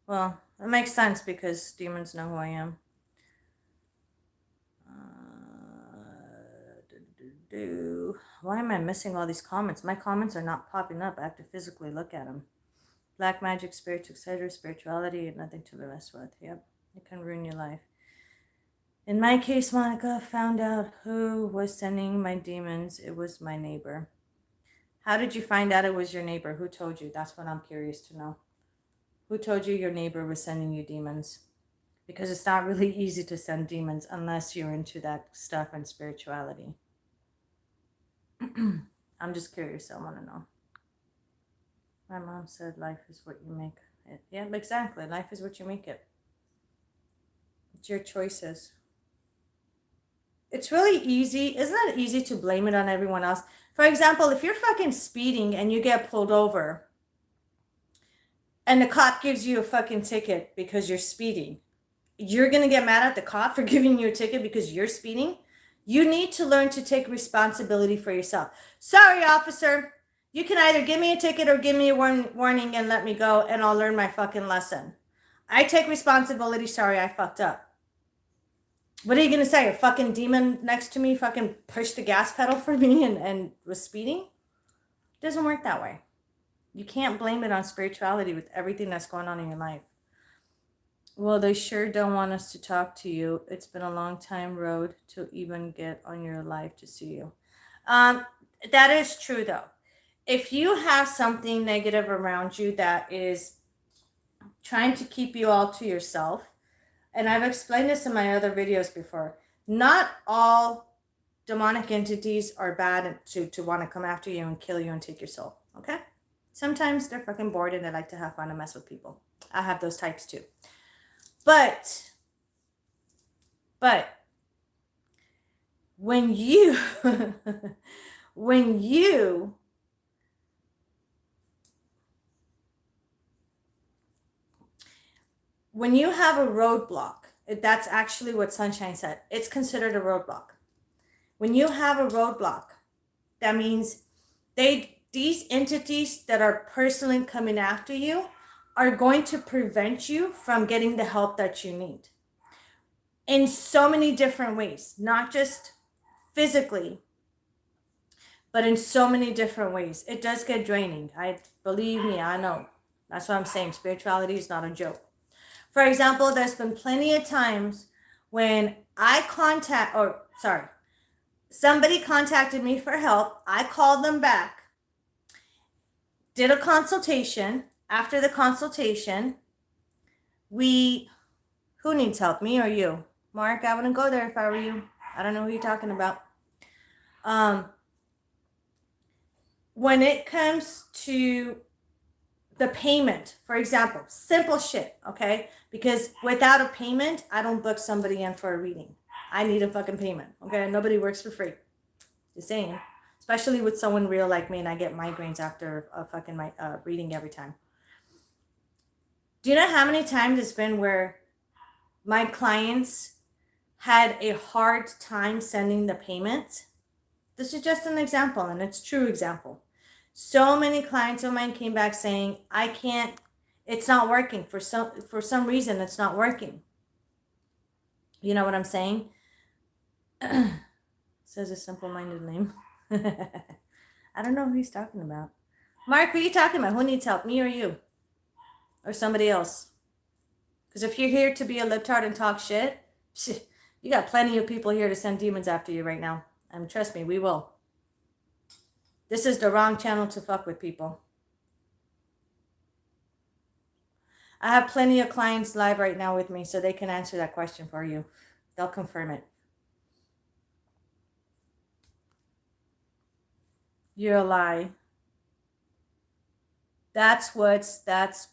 Well, it makes sense because demons know who I am. Why am I missing all these comments? My comments are not popping up. I have to physically look at them. Black magic, spirits, etc., spirituality, nothing to be messed with. Yep, it can ruin your life. In my case, Monica found out who was sending my demons. It was my neighbor. How did you find out it was your neighbor? Who told you? That's what I'm curious to know. Who told you your neighbor was sending you demons? Because it's not really easy to send demons unless you're into that stuff and spirituality. I'm just curious. I want to know. My mom said life is what you make it. Yeah, exactly. Life is what you make it. It's your choices. It's really easy. Isn't it easy to blame it on everyone else? For example, if you're fucking speeding and you get pulled over and the cop gives you a fucking ticket because you're speeding, you're going to get mad at the cop for giving you a ticket because you're speeding? You need to learn to take responsibility for yourself. Sorry, officer. You can either give me a ticket or give me a warning and let me go, and I'll learn my fucking lesson. I take responsibility. Sorry, I fucked up. What are you going to say? A fucking demon next to me fucking pushed the gas pedal for me and was speeding? It doesn't work that way. You can't blame it on spirituality with everything that's going on in your life. Well, they sure don't want us to talk to you. It's been a long time road to even get on your life to see you. That is true, though. If you have something negative around you that is trying to keep you all to yourself, and I've explained this in my other videos before, not all demonic entities are bad to want to come after you and kill you and take your soul, okay? Sometimes they're fucking bored and they like to have fun and mess with people. I have those types too. But when you when you have a roadblock, that's actually what Sunshine said. It's considered a roadblock. When you have a roadblock, that means these entities that are personally coming after you are going to prevent you from getting the help that you need in so many different ways, not just physically, but in so many different ways. It does get draining. Believe me, I know. That's what I'm saying. Spirituality is not a joke. For example, there's been plenty of times when somebody contacted me for help. I called them back, did a consultation. After the consultation, who needs help, me or you? Mark, I wouldn't go there if I were you. I don't know who you're talking about. When it comes to the payment, for example, simple shit, okay? Because without a payment, I don't book somebody in for a reading. I need a fucking payment, okay? Nobody works for free. Just saying. Especially with someone real like me, and I get migraines after a fucking reading every time. Do you know how many times it's been where my clients had a hard time sending the payment. This is just an example, and it's a true example. So many clients of mine came back saying, I can't, it's not working. For some reason, it's not working. You know what I'm saying? Says a simple-minded name. I don't know who he's talking about. Mark, who are you talking about? Who needs help, me or you? Or somebody else? Because if you're here to be a libtard and talk shit, you got plenty of people here to send demons after you right now. And trust me, we will. This is the wrong channel to fuck with people. I have plenty of clients live right now with me, so they can answer that question for you. They'll confirm it. You're a lie. That's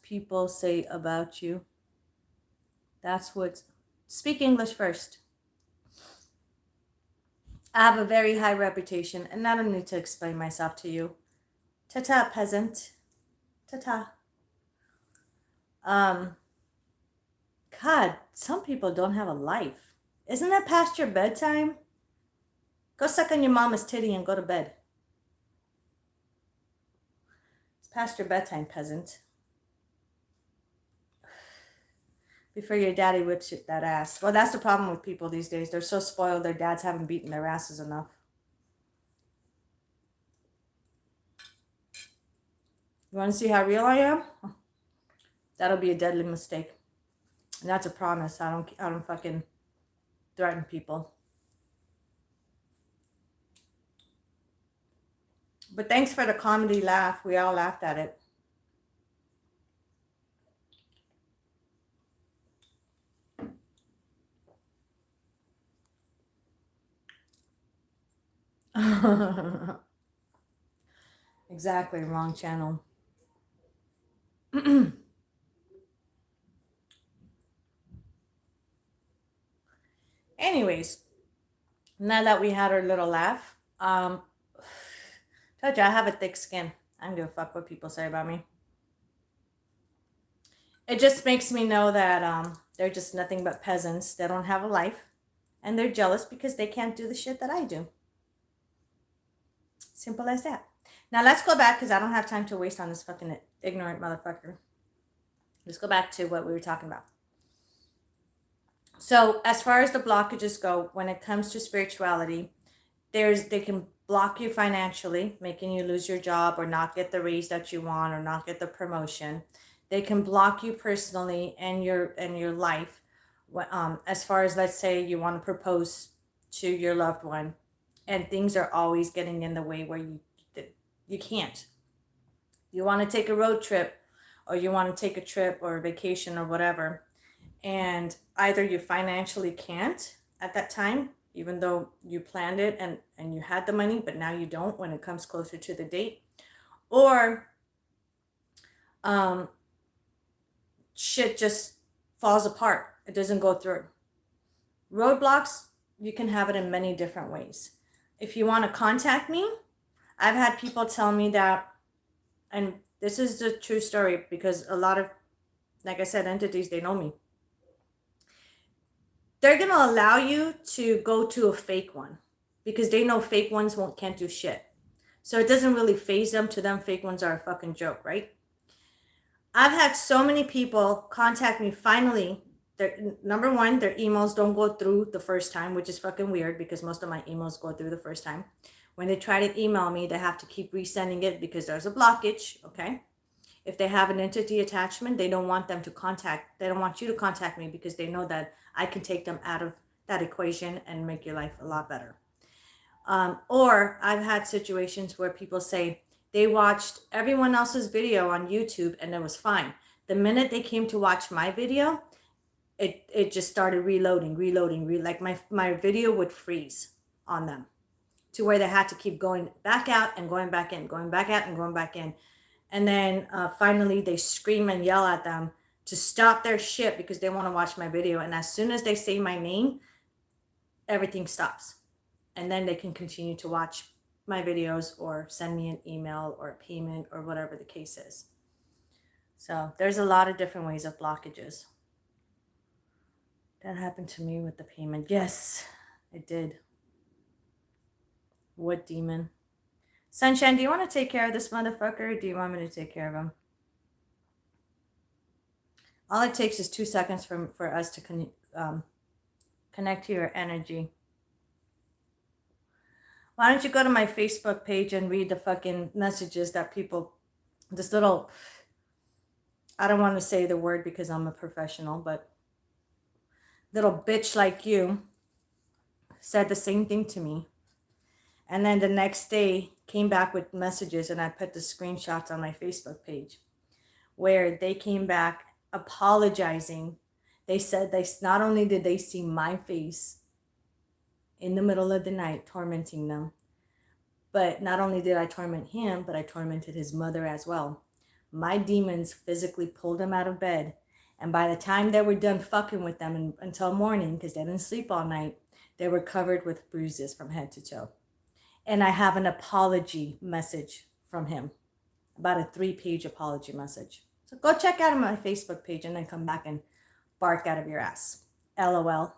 people say about you. Speak English first. I have a very high reputation, and I don't need to explain myself to you. Ta-ta, peasant. Ta-ta. God, some people don't have a life. Isn't that past your bedtime? Go suck on your mama's titty and go to bed. It's past your bedtime, peasant. Before your daddy whips that ass. Well, that's the problem with people these days. They're so spoiled, their dads haven't beaten their asses enough. You want to see how real I am? That'll be a deadly mistake. And that's a promise. I don't fucking threaten people. But thanks for the comedy laugh. We all laughed at it. Exactly, wrong channel. Anyways, now that we had our little laugh, told you I have a thick skin. I don't give a fuck what people say about me. It just makes me know that they're just nothing but peasants. They don't have a life. And they're jealous because they can't do the shit that I do. Simple as that. Now let's go back, because I don't have time to waste on this fucking ignorant motherfucker. Let's go back to what we were talking about. So as far as the blockages go, when it comes to spirituality, they can block you financially, making you lose your job or not get the raise that you want or not get the promotion. They can block you personally and your life. As far as, let's say you want to propose to your loved one, and things are always getting in the way where you can't. You want to take a road trip, or you want to take a trip or a vacation or whatever, and either you financially can't at that time, even though you planned it and you had the money, but now you don't when it comes closer to the date, or shit just falls apart. It doesn't go through. Roadblocks, you can have it in many different ways. If you want to contact me, I've had people tell me that, and this is the true story, because a lot of, like I said, entities, they know me. They're going to allow you to go to a fake one because they know fake ones can't do shit. So it doesn't really faze them. To them, fake ones are a fucking joke, right? I've had so many people contact me finally. Number one, their emails don't go through the first time, which is fucking weird because most of my emails go through the first time. When they try to email me, they have to keep resending it because there's a blockage, okay? If they have an entity attachment, they don't want you to contact me because they know that I can take them out of that equation and make your life a lot better. Or I've had situations where people say they watched everyone else's video on YouTube and it was fine. The minute they came to watch my video, it just started reloading, like my video would freeze on them to where they had to keep going back out and going back in, going back out and going back in. And then finally they scream and yell at them to stop their shit because they want to watch my video. And as soon as they say my name, everything stops. And then they can continue to watch my videos or send me an email or a payment or whatever the case is. So there's a lot of different ways of blockages. That happened to me with the payment. Yes, it did. What demon? Sunshine, do you want to take care of this motherfucker, or do you want me to take care of him? All it takes is 2 seconds for us to connect to your energy. Why don't you go to my Facebook page and read the fucking messages that people, this little, I don't want to say the word because I'm a professional, but little bitch like you said the same thing to me. And then the next day came back with messages, and I put the screenshots on my Facebook page where they came back apologizing. They said not only did they see my face in the middle of the night tormenting them, but not only did I torment him, but I tormented his mother as well. My demons physically pulled him out of bed, and by the time they were done fucking with them until morning, because they didn't sleep all night, they were covered with bruises from head to toe. And I have an apology message from him, about a 3-page apology message. So go check out my Facebook page and then come back and bark out of your ass. LOL.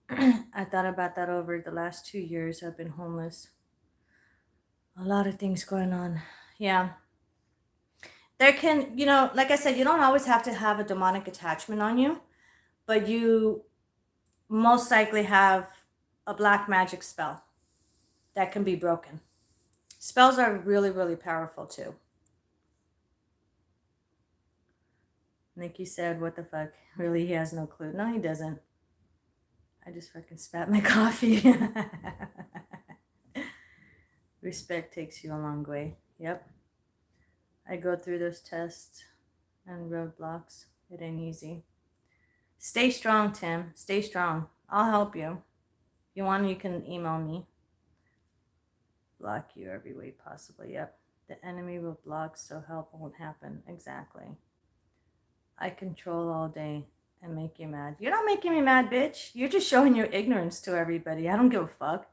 I thought about that over the last 2 years. I've been homeless. A lot of things going on. Yeah. There can, like I said, you don't always have to have a demonic attachment on you, but you most likely have a black magic spell that can be broken. Spells are really, really powerful too. Nikki said, what the fuck? Really, he has no clue. No, he doesn't. I just fucking spat my coffee. Respect takes you a long way. Yep. I go through those tests and roadblocks. It ain't easy. Stay strong, Tim. Stay strong. I'll help you. If you want, you can email me. Block you every way possible. Yep. The enemy will block so help won't happen. Exactly. I control all day and make you mad. You're not making me mad, bitch. You're just showing your ignorance to everybody. I don't give a fuck.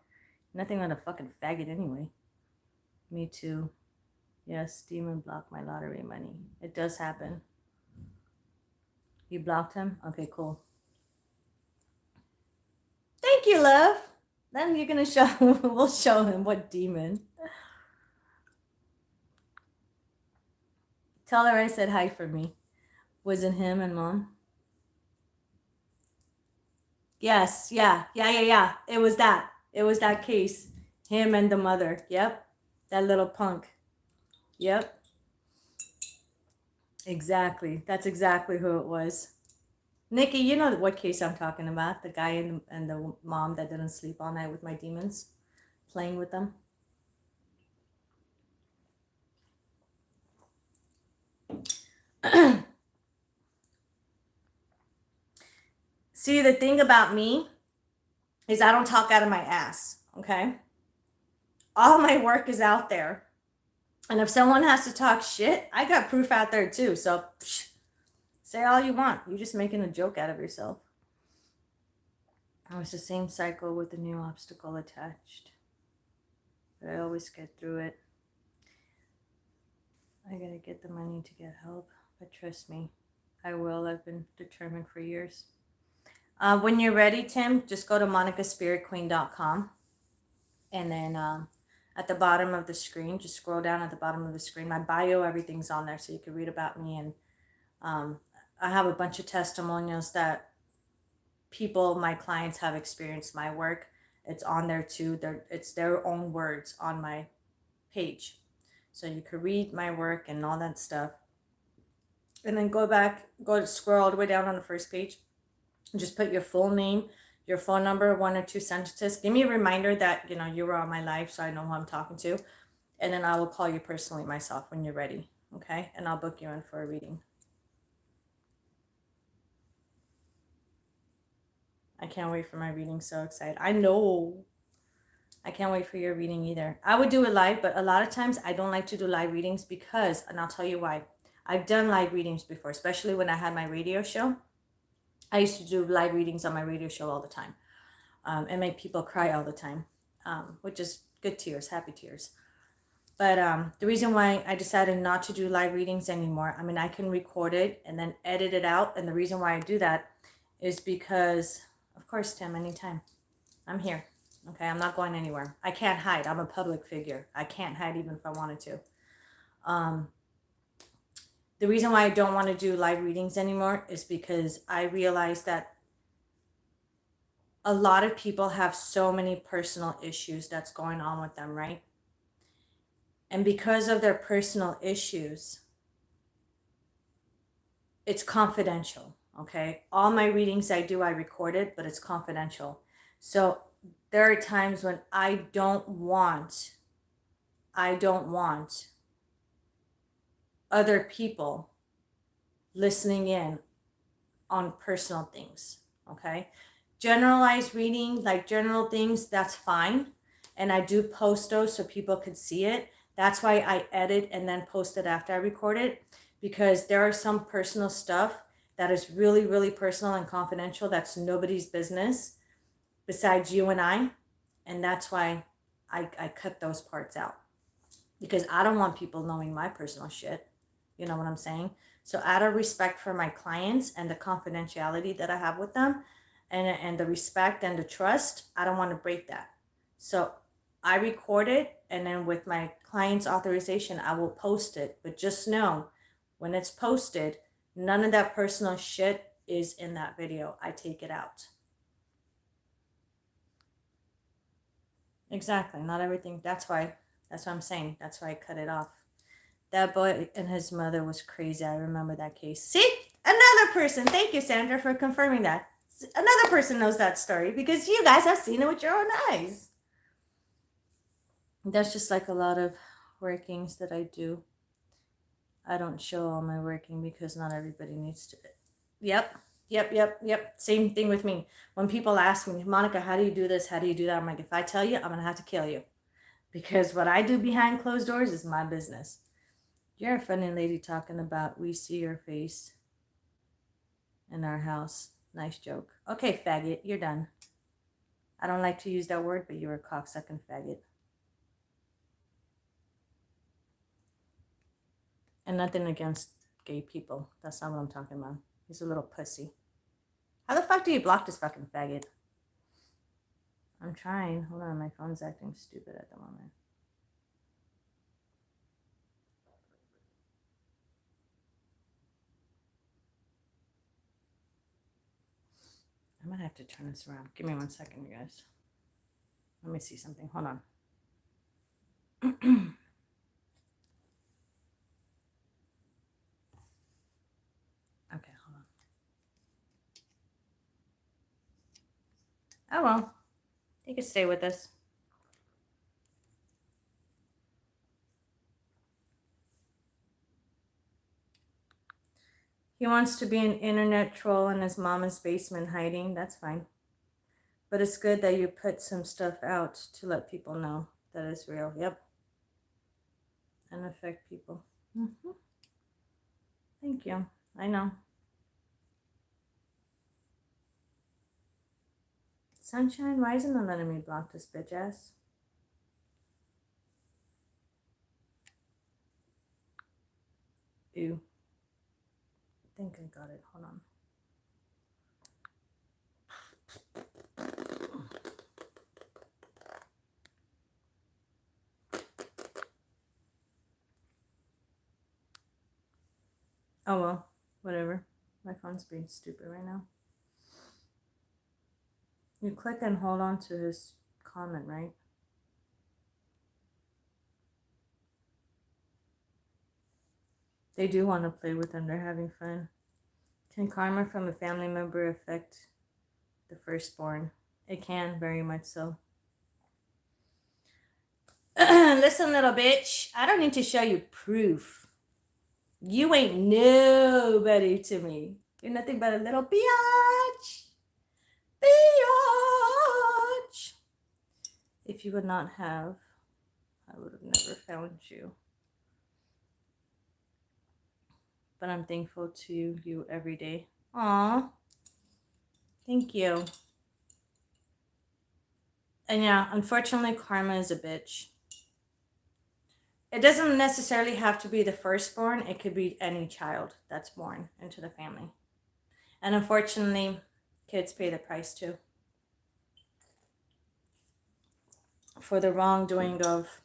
Nothing on a fucking faggot anyway. Me too. Yes, demon blocked my lottery money. It does happen. You blocked him? Okay, cool. Thank you, love. Then you're gonna show, we'll show him what demon. Tell her I said hi for me. Was it him and mom? Yes, yeah. It was that case. Him and the mother. Yep. That little punk. Yep. Exactly. That's exactly who it was. Nikki, you know what case I'm talking about. The guy and the mom that didn't sleep all night with my demons. Playing with them. See, the thing about me is I don't talk out of my ass, okay? All my work is out there. And if someone has to talk shit, I got proof out there too. So say all you want. You're just making a joke out of yourself. It's the same cycle with a new obstacle attached. But I always get through it. I gotta get the money to get help. But trust me, I will. I've been determined for years. When you're ready, Tim, just go to monicaspiritqueen.com. And then at the bottom of the screen, just scroll down at the bottom of the screen. My bio, everything's on there so you can read about me. And I have a bunch of testimonials that people, my clients, have experienced my work. It's on there too. It's their own words on my page. So you can read my work and all that stuff. And then scroll all the way down on the first page. Just put your full name, your phone number, 1 or 2 sentences. Give me a reminder that, you were on my live so I know who I'm talking to. And then I will call you personally myself when you're ready. Okay? And I'll book you in for a reading. I can't wait for my reading. So excited. I know. I can't wait for your reading either. I would do it live, but a lot of times I don't like to do live readings because, and I'll tell you why. I've done live readings before, especially when I had my radio show. I used to do live readings on my radio show all the time and make people cry all the time, which is good tears, happy tears. But the reason why I decided not to do live readings anymore, I can record it and then edit it out. And the reason why I do that is because, of course, Tim, anytime. I'm here. Okay, I'm not going anywhere. I can't hide. I'm a public figure. I can't hide even if I wanted to. The reason why I don't want to do live readings anymore is because I realize that a lot of people have so many personal issues that's going on with them, right? And because of their personal issues, it's confidential, okay? All my readings I do, I record it, but it's confidential. So there are times when I don't want other people listening in on personal things, okay? Generalized reading, like general things, that's fine. And I do post those so people could see it. That's why I edit and then post it after I record it, because there are some personal stuff that is really, really personal and confidential that's nobody's business besides you and I. And that's why I cut those parts out, because I don't want people knowing my personal shit. You know what I'm saying? So out of respect for my clients and the confidentiality that I have with them, and the respect and the trust, I don't want to break that. So I record it, and then with my client's authorization, I will post it. But just know, when it's posted, none of that personal shit is in that video. I take it out. Exactly. Not everything. That's what I'm saying. That's why I cut it off. That boy and his mother was crazy. I remember that case. See? Another person. Thank you, Sandra, for confirming that. Another person knows that story because you guys have seen it with your own eyes. That's just like a lot of workings that I do. I don't show all my working because not everybody needs to. Yep. Same thing with me. When people ask me, Monica, how do you do this? How do you do that? I'm like, if I tell you, I'm going to have to kill you. Because what I do behind closed doors is my business. You're a funny lady talking about we see your face in our house. Nice joke. Okay, faggot, you're done. I don't like to use that word, but you're a cocksucking faggot. And nothing against gay people. That's not what I'm talking about. He's a little pussy. How the fuck do you block this fucking faggot? I'm trying. Hold on, my phone's acting stupid at the moment. I might have to turn this around. Give me 1 second, you guys. Let me see something. Hold on. Okay, hold on. Oh well. You can stay with us. He wants to be an internet troll in his mama's basement hiding. That's fine. But it's good that you put some stuff out to let people know that it's real. Yep. And affect people. Mm-hmm. Thank you. I know. Sunshine, why isn't it letting me block this bitch ass? Ew. I think I got it. Hold on. Oh well, whatever. My phone's being stupid right now. You click and hold on to his comment, right? They do want to play with them. They're having fun. Can karma from a family member affect the firstborn? It can, very much so. Listen, little bitch. I don't need to show you proof. You ain't nobody to me. You're nothing but a little biatch. Biatch. If you would not have, I would have never found you. But I'm thankful to you every day. Aw. Thank you. And yeah, unfortunately, karma is a bitch. It doesn't necessarily have to be the firstborn. It could be any child that's born into the family. And unfortunately, Kids pay the price too. For the wrongdoing of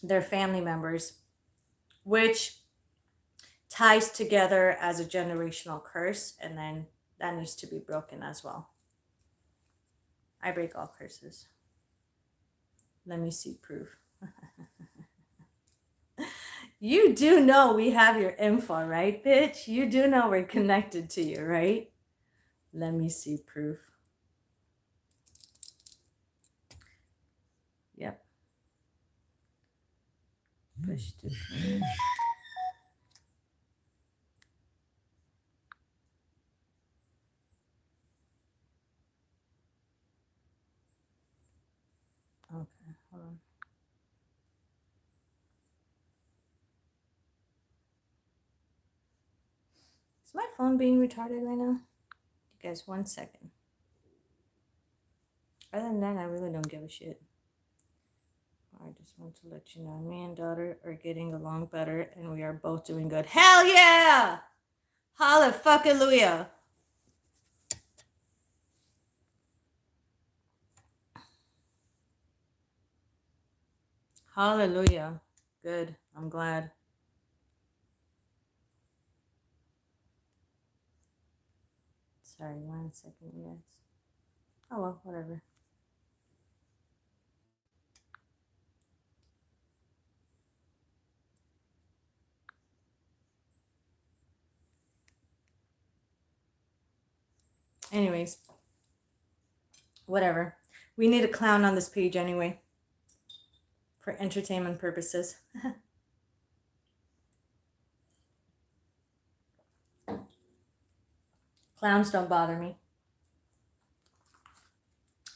their family members, which ties together as a generational curse, and then that needs to be broken as well. I break all curses. Let me see proof. You do know we have your info, right, bitch? You do know we're connected to you, right? Let me see proof. Yep. Push to play. Okay, hold on. Is my phone being retarded right now? You guys, 1 second. Other than that, I really don't give a shit. I just want to let you know, me and daughter are getting along better, and we are both doing good. Hell yeah! Hallelujah! Hallelujah. Good. I'm glad. Sorry, 1 second, yes. Oh well, whatever. Anyways, whatever. We need a clown on this page anyway, for entertainment purposes. Clowns don't bother me.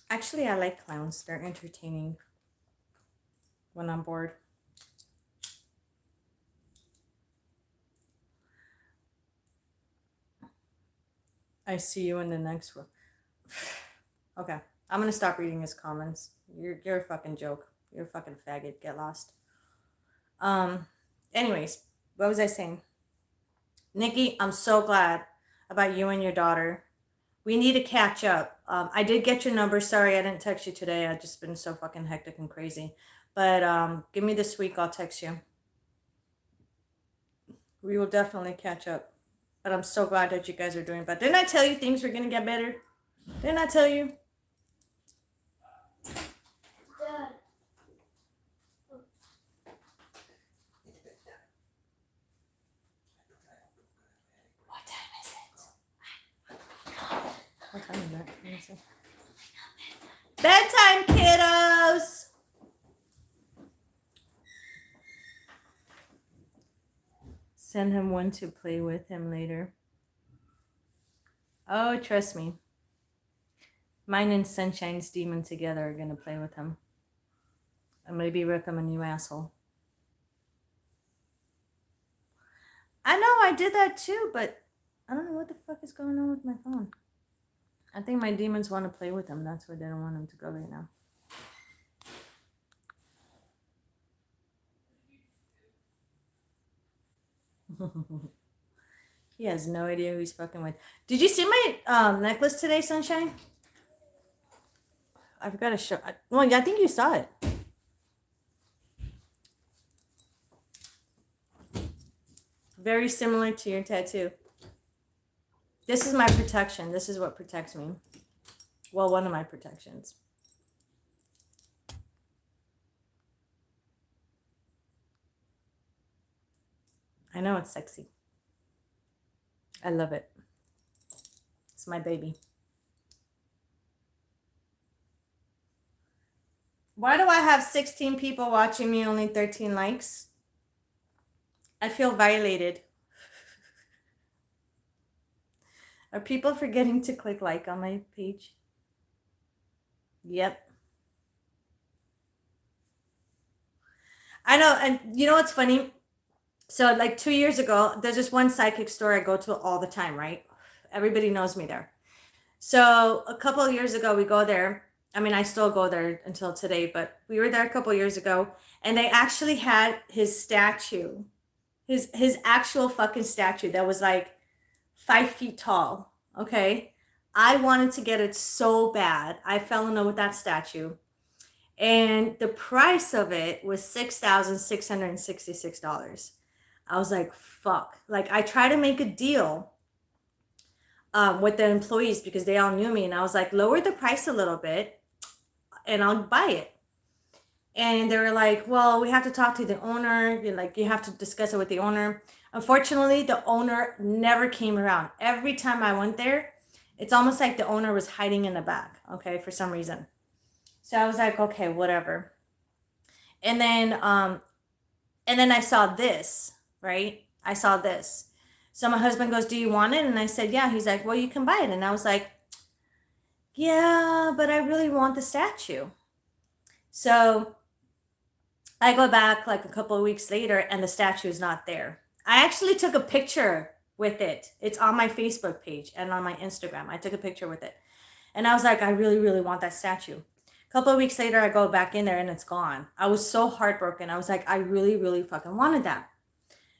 Actually, I like clowns. They're entertaining when I'm bored. I see you in the next one. Okay, I'm gonna stop reading his comments. You're a fucking joke. You're a fucking faggot. Get lost. Anyways, what was I saying? Nikki, I'm so glad about you and your daughter. We need to catch up. I did get your number. Sorry I didn't text you today. I've just been so fucking hectic and crazy. But give me this week. I'll text you. We will definitely catch up. But I'm so glad that you guys are doing better. Didn't I tell you things were going to get better? Didn't I tell you? Dad. What time is it? What time is that? Let me see. Bedtime, kiddos! Send him one to play with him later. Oh, trust me. Mine and Sunshine's demon together are going to play with him. And maybe recommend you asshole. I know, I did that too, but I don't know what the fuck is going on with my phone. I think my demons want to play with him. That's why they don't want him to go right now. He has no idea who he's fucking with. Did you see my necklace today, Sunshine? I forgot to show. Well, yeah, I think you saw it. Very similar to your tattoo. This is my protection. This is what protects me. Well, one of my protections. I know it's sexy. I love it. It's my baby. Why do I have 16 people watching me, only 13 likes? I feel violated. Are people forgetting to click like on my page? Yep. I know, and you know what's funny? So like 2 years ago, there's this one psychic store I go to all the time, right? Everybody knows me there. So a couple of years ago, we go there. I mean, I still go there until today, but we were there a couple of years ago, and they actually had his statue, his actual fucking statue that was like 5 feet tall. Okay. I wanted to get it so bad. I fell in love with that statue. And the price of it was $6,666. I was like, fuck. Like, I tried to make a deal with the employees because they all knew me. And I was like, lower the price a little bit and I'll buy it. And they were like, well, we have to talk to the owner. You have to discuss it with the owner. Unfortunately, the owner never came around. Every time I went there, it's almost like the owner was hiding in the back, okay, for some reason. So I was like, okay, whatever. And then I saw this, right? I saw this. So my husband goes, do you want it? And I said, yeah. He's like, well, you can buy it. And I was like, yeah, but I really want the statue. So I go back like a couple of weeks later and the statue is not there. I actually took a picture with it. It's on my Facebook page and on my Instagram. I took a picture with it. And I was like, I really, really want that statue. A couple of weeks later, I go back in there and it's gone. I was so heartbroken. I was like, I really, really fucking wanted that.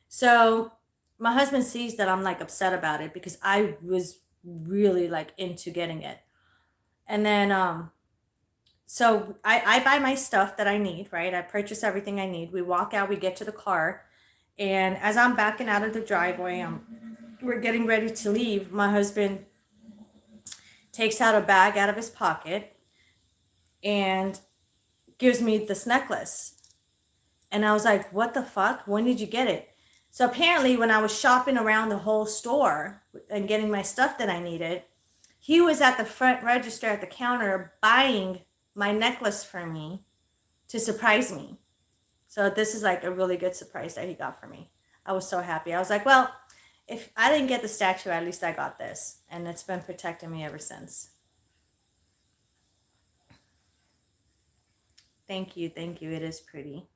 So my husband sees that I'm like upset about it because I was really like into getting it. And then so I buy my stuff that I need, right? I purchase everything I need. We walk out, we get to the car. And as I'm backing out of the driveway, we're getting ready to leave. My husband takes out a bag out of his pocket and gives me this necklace. And I was like, what the fuck? When did you get it? So apparently when I was shopping around the whole store and getting my stuff that I needed, he was at the front register at the counter buying my necklace for me to surprise me. So this is like a really good surprise that he got for me. I was so happy. I was like, well, if I didn't get the statue, at least I got this. And it's been protecting me ever since. Thank you. Thank you. It is pretty.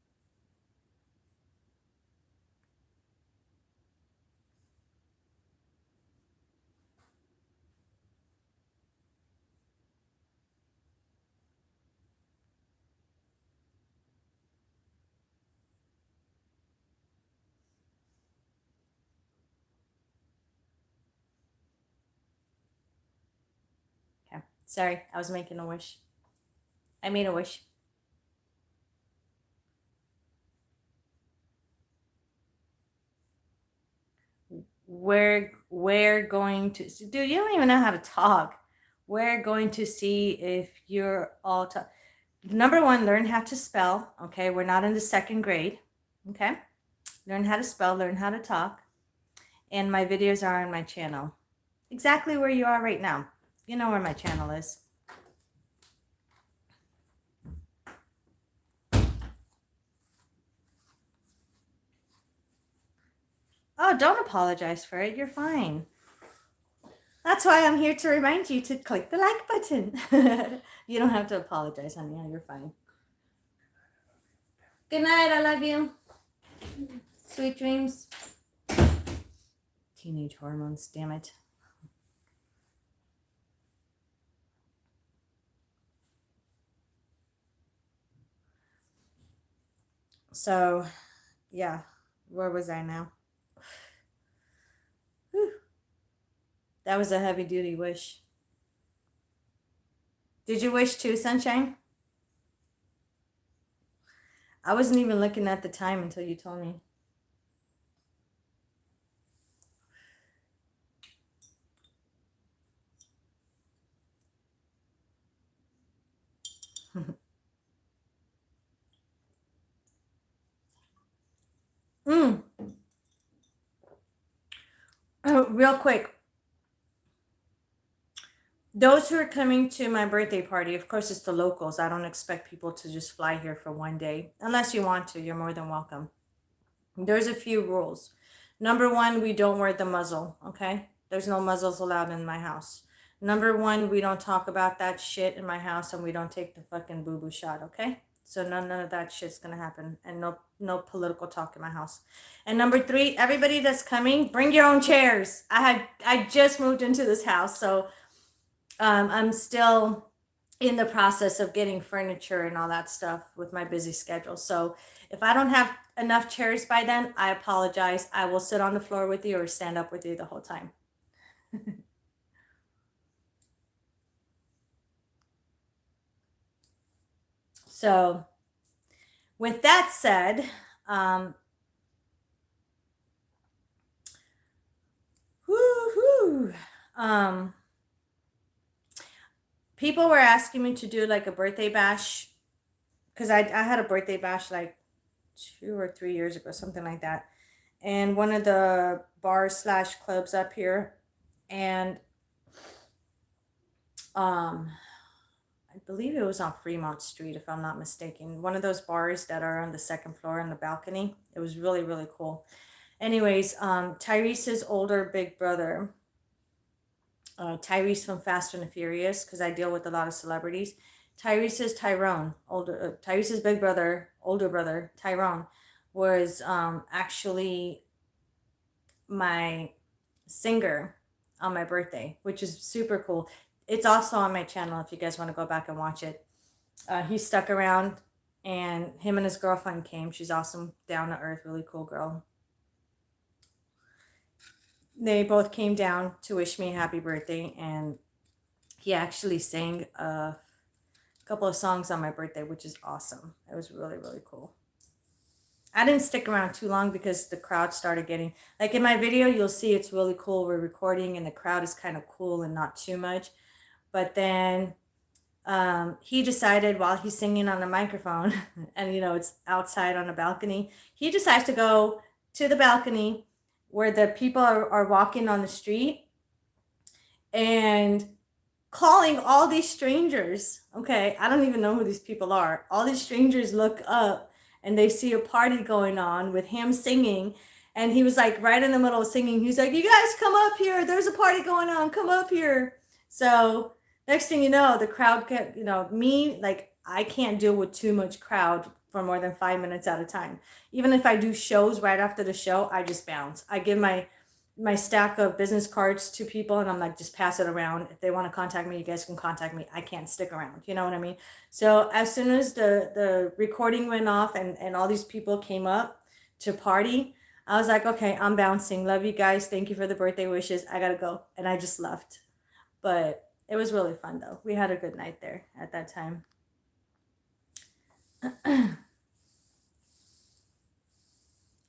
Okay. Sorry, I was making a wish. I made a wish. We're going to, dude, you don't even know how to talk. We're going to see if you're all talk. Number one, learn how to spell. Okay, we're not in the second grade. Okay, learn how to spell, learn how to talk. And my videos are on my channel. Exactly where you are right now. You know where my channel is. Oh, don't apologize for it. You're fine. That's why I'm here to remind you to click the like button. You don't have to apologize, honey. You're fine. Good night. I love you. Sweet dreams. Teenage hormones, damn it. So, yeah. Where was I now? Whew. That was a heavy duty wish. Did you wish too, Sunshine? I wasn't even looking at the time until you told me. Real quick. Those who are coming to my birthday party, of course, it's the locals. I don't expect people to just fly here for one day. Unless you want to, you're more than welcome. There's a few rules. Number one, we don't wear the muzzle, okay? There's no muzzles allowed in my house. Number one, we don't talk about that shit in my house, and we don't take the fucking boo-boo shot, okay? So none of that shit's gonna happen, and no political talk in my house. And number three, everybody that's coming, bring your own chairs. I just moved into this house, so I'm still in the process of getting furniture and all that stuff with my busy schedule. So if I don't have enough chairs by then, I apologize. I will sit on the floor with you or stand up with you the whole time. So with that said, woo-hoo, people were asking me to do like a birthday bash, because I had a birthday bash like 2 or 3 years ago, something like that, and one of the bars slash clubs up here, and I believe it was on Fremont Street, if I'm not mistaken. One of those bars that are on the second floor on the balcony. It was really, really cool. Anyways, Tyrese's older big brother, Tyrese from Fast and the Furious, because I deal with a lot of celebrities. Tyrese's Tyrone, Tyrese's big brother, older brother, Tyrone, was actually my singer on my birthday, which is super cool. It's also on my channel if you guys want to go back and watch it. He stuck around, and him and his girlfriend came. She's awesome, down to earth, really cool girl. They both came down to wish me a happy birthday, and he actually sang a couple of songs on my birthday, which is awesome. It was really, really cool. I didn't stick around too long because the crowd started getting, like in my video, you'll see it's really cool. We're recording and the crowd is kind of cool and not too much. But then he decided while he's singing on the microphone, and it's outside on a balcony, he decides to go to the balcony where the people are walking on the street and calling all these strangers. Okay, I don't even know who these people are. All these strangers look up and they see a party going on with him singing. And he was like right in the middle of singing. He's like, "You guys come up here. There's a party going on. Come up here." So next thing you know, the crowd kept, me, like I can't deal with too much crowd for more than 5 minutes at a time. Even if I do shows right after the show, I just bounce. I give my stack of business cards to people and I'm like, just pass it around. If they want to contact me, you guys can contact me. I can't stick around. You know what I mean? So as soon as the recording went off and all these people came up to party, I was like, okay, I'm bouncing. Love you guys. Thank you for the birthday wishes. I gotta go. And I just left. But it was really fun though. We had a good night there at that time.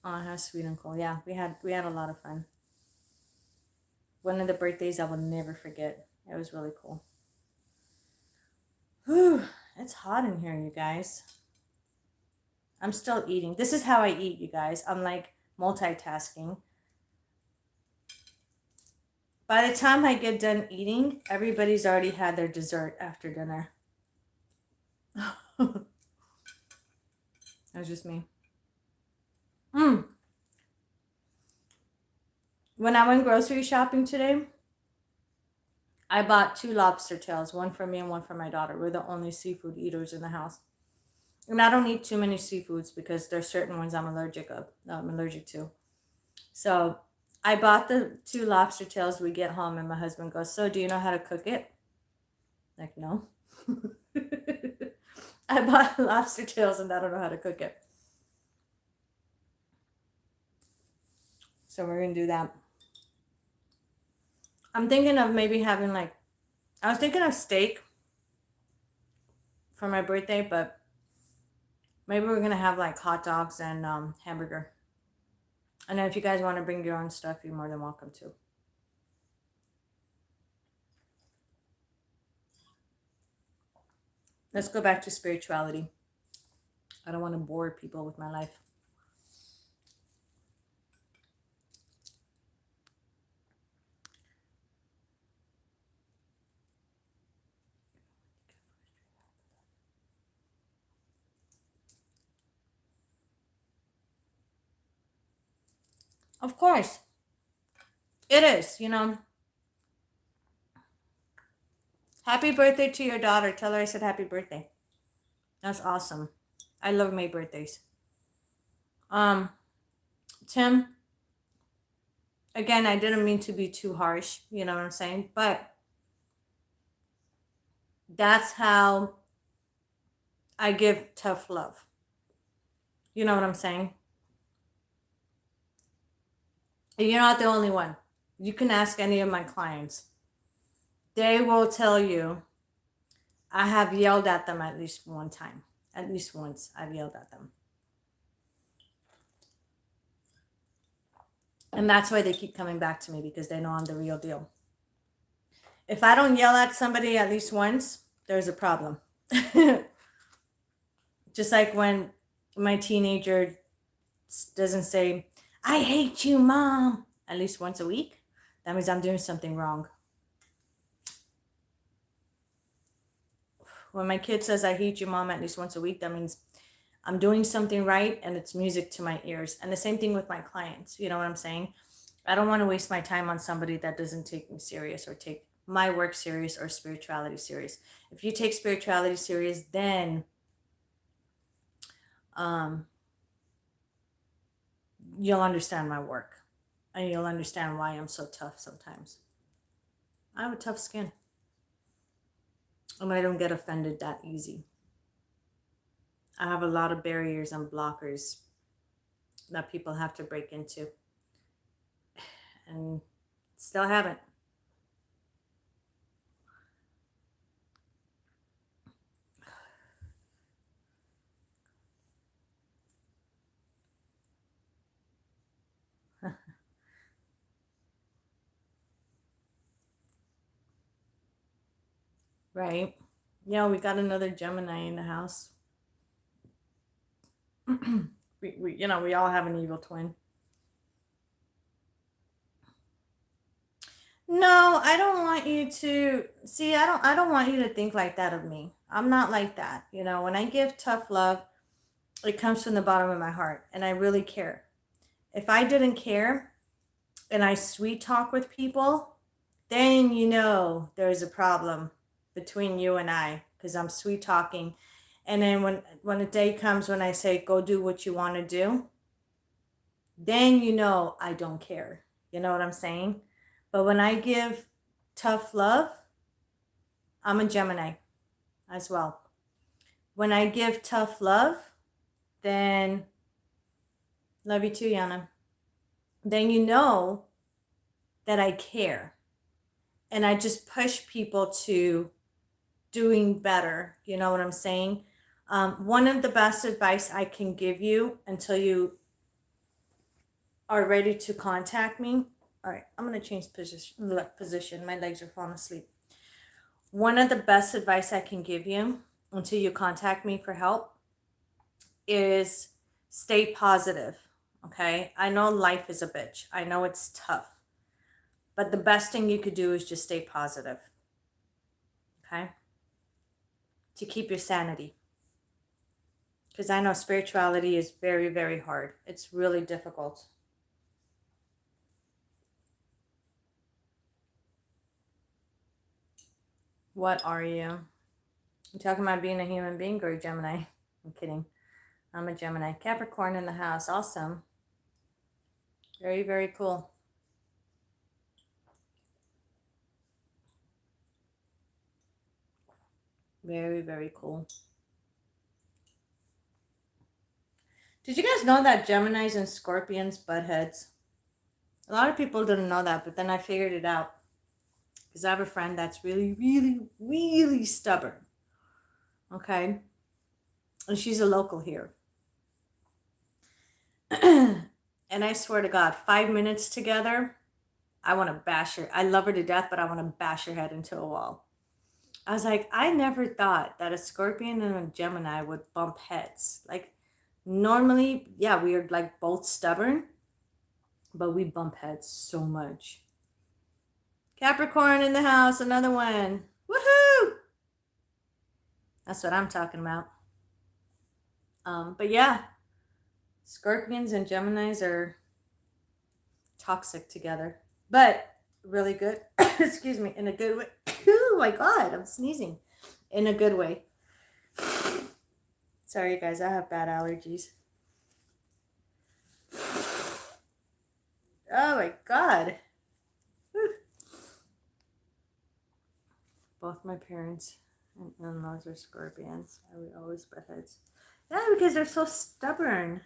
Oh, how sweet and cool. Yeah, we had a lot of fun. One of the birthdays I will never forget. It was really cool. Whew, it's hot in here, you guys. I'm still eating. This is how I eat, you guys. I'm like multitasking. By the time I get done eating, everybody's already had their dessert after dinner. That's just me. When I went grocery shopping today, I bought 2 lobster tails, one for me and one for my daughter. We're the only seafood eaters in the house. And I don't eat too many seafoods because there's certain ones I'm allergic to. So I bought the 2 lobster tails. We get home and my husband goes, "So do you know how to cook it?" Like, no. I bought lobster tails and I don't know how to cook it. So we're going to do that. I'm thinking of maybe having I was thinking of steak for my birthday, but maybe we're going to have hot dogs and hamburger. And then if you guys want to bring your own stuff, you're more than welcome to. Let's go back to spirituality. I don't want to bore people with my life. Of course. It is, Happy birthday to your daughter. Tell her I said happy birthday. That's awesome. I love May birthdays. Tim, again, I didn't mean to be too harsh, you know what I'm saying? But that's how I give tough love. You know what I'm saying? You're not the only one. You can ask any of my clients. They will tell you I have yelled at them at least one time. At least once I've yelled at them. And that's why they keep coming back to me, because they know I'm the real deal. If I don't yell at somebody at least once, there's a problem. Just like when my teenager doesn't say, "I hate you, Mom," at least once a week, that means I'm doing something wrong. When my kid says, "I hate you, Mom," at least once a week, that means I'm doing something right and it's music to my ears. And the same thing with my clients. You know what I'm saying? I don't want to waste my time on somebody that doesn't take me serious or take my work serious or spirituality serious. If you take spirituality serious, then you'll understand my work and you'll understand why I'm so tough sometimes. I have a tough skin and I don't get offended that easy. I have a lot of barriers and blockers that people have to break into, and still haven't. Right? Yeah, we got another Gemini in the house. we all have an evil twin. No, I don't want you to see. I don't want you to think like that of me. I'm not like that. When I give tough love, it comes from the bottom of my heart, and I really care. If I didn't care and I sweet talk with people, then there's a problem between you and I, because I'm sweet talking. And then when a day comes when I say, "Go do what you want to do," then I don't care. You know what I'm saying? But when I give tough love, I'm a Gemini as well. When I give tough love, then love you too, Yana. Then that I care. And I just push people to doing better. You know what I'm saying? One of the best advice I can give you until you are ready to contact me. All right, I'm going to change position. My legs are falling asleep. One of the best advice I can give you until you contact me for help is stay positive. Okay? I know life is a bitch. I know it's tough. But the best thing you could do is just stay positive. Okay? To keep your sanity. Because I know spirituality is very, very hard. It's really difficult. What are you? You talking about being a human being or a Gemini? I'm kidding. I'm a Gemini. Capricorn in the house. Awesome. Very, very cool. Very, very cool. Did you guys know that Geminis and Scorpions butt heads? A lot of people didn't know that, but then I figured it out. Because I have a friend that's really, really, really stubborn. Okay? And she's a local here. And I swear to God, 5 minutes together, I want to bash her. I love her to death, but I want to bash her head into a wall. I was like, I never thought that a Scorpion and a Gemini would bump heads. Like, normally, yeah, we are like both stubborn, but we bump heads so much. Capricorn in the house, another one. Woohoo! That's what I'm talking about. But yeah, Scorpions and Geminis are toxic together, but really good. Excuse me, in a good way. Oh my God, I'm sneezing. In a good way. Sorry, guys, I have bad allergies. Oh my God. Both my parents and in-laws are Scorpions. I would always butt heads. Yeah, because they're so stubborn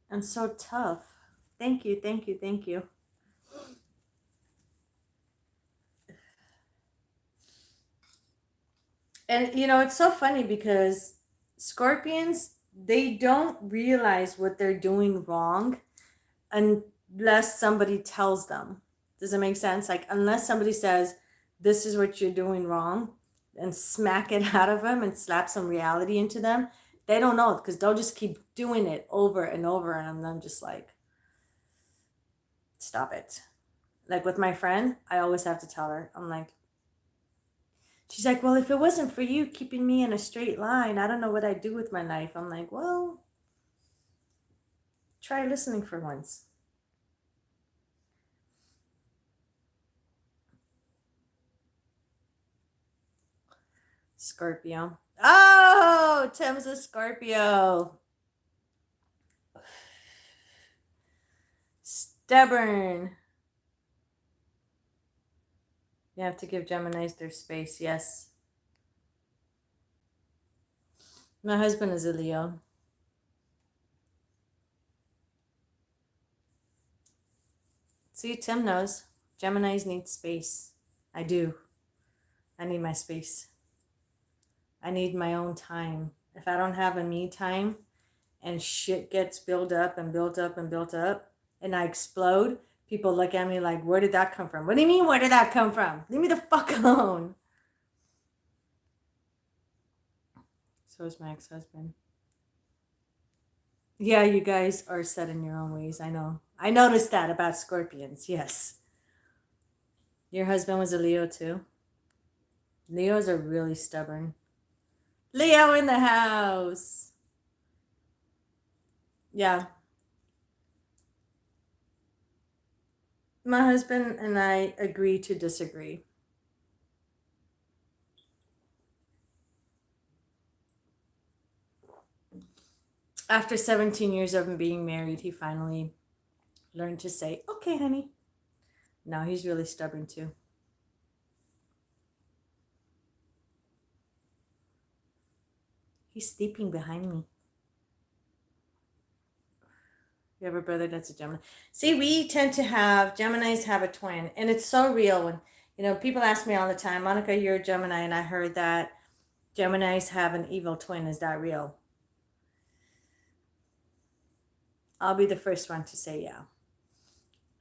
and so tough. Thank you, thank you, thank you. And it's so funny because Scorpions, they don't realize what they're doing wrong unless somebody tells them. Does it make sense? Like, unless somebody says, this is what you're doing wrong, and smack it out of them and slap some reality into them, they don't know because they'll just keep doing it over and over. And I'm just like, stop it. Like with my friend, I always have to tell her, I'm like, she's like, well, if it wasn't for you keeping me in a straight line, I don't know what I'd do with my life. I'm like, well, try listening for once. Scorpio. Oh, Tim's a Scorpio. Stubborn. You have to give Geminis their space, yes. My husband is a Leo. See, Tim knows. Geminis need space. I do. I need my space. I need my own time. If I don't have a me time and shit gets built up and built up and built up and I explode, people look at me like, where did that come from? What do you mean, where did that come from? Leave me the fuck alone. So is my ex-husband. Yeah, you guys are set in your own ways. I know. I noticed that about Scorpions. Yes. Your husband was a Leo too? Leos are really stubborn. Leo in the house. Yeah. My husband and I agree to disagree. After 17 years of him being married, he finally learned to say, okay, honey. Now he's really stubborn too. He's sleeping behind me. You have a brother that's a Gemini. See, we tend to have, Geminis have a twin. And it's so real when, people ask me all the time, Monica, you're a Gemini. And I heard that Geminis have an evil twin. Is that real? I'll be the first one to say yeah.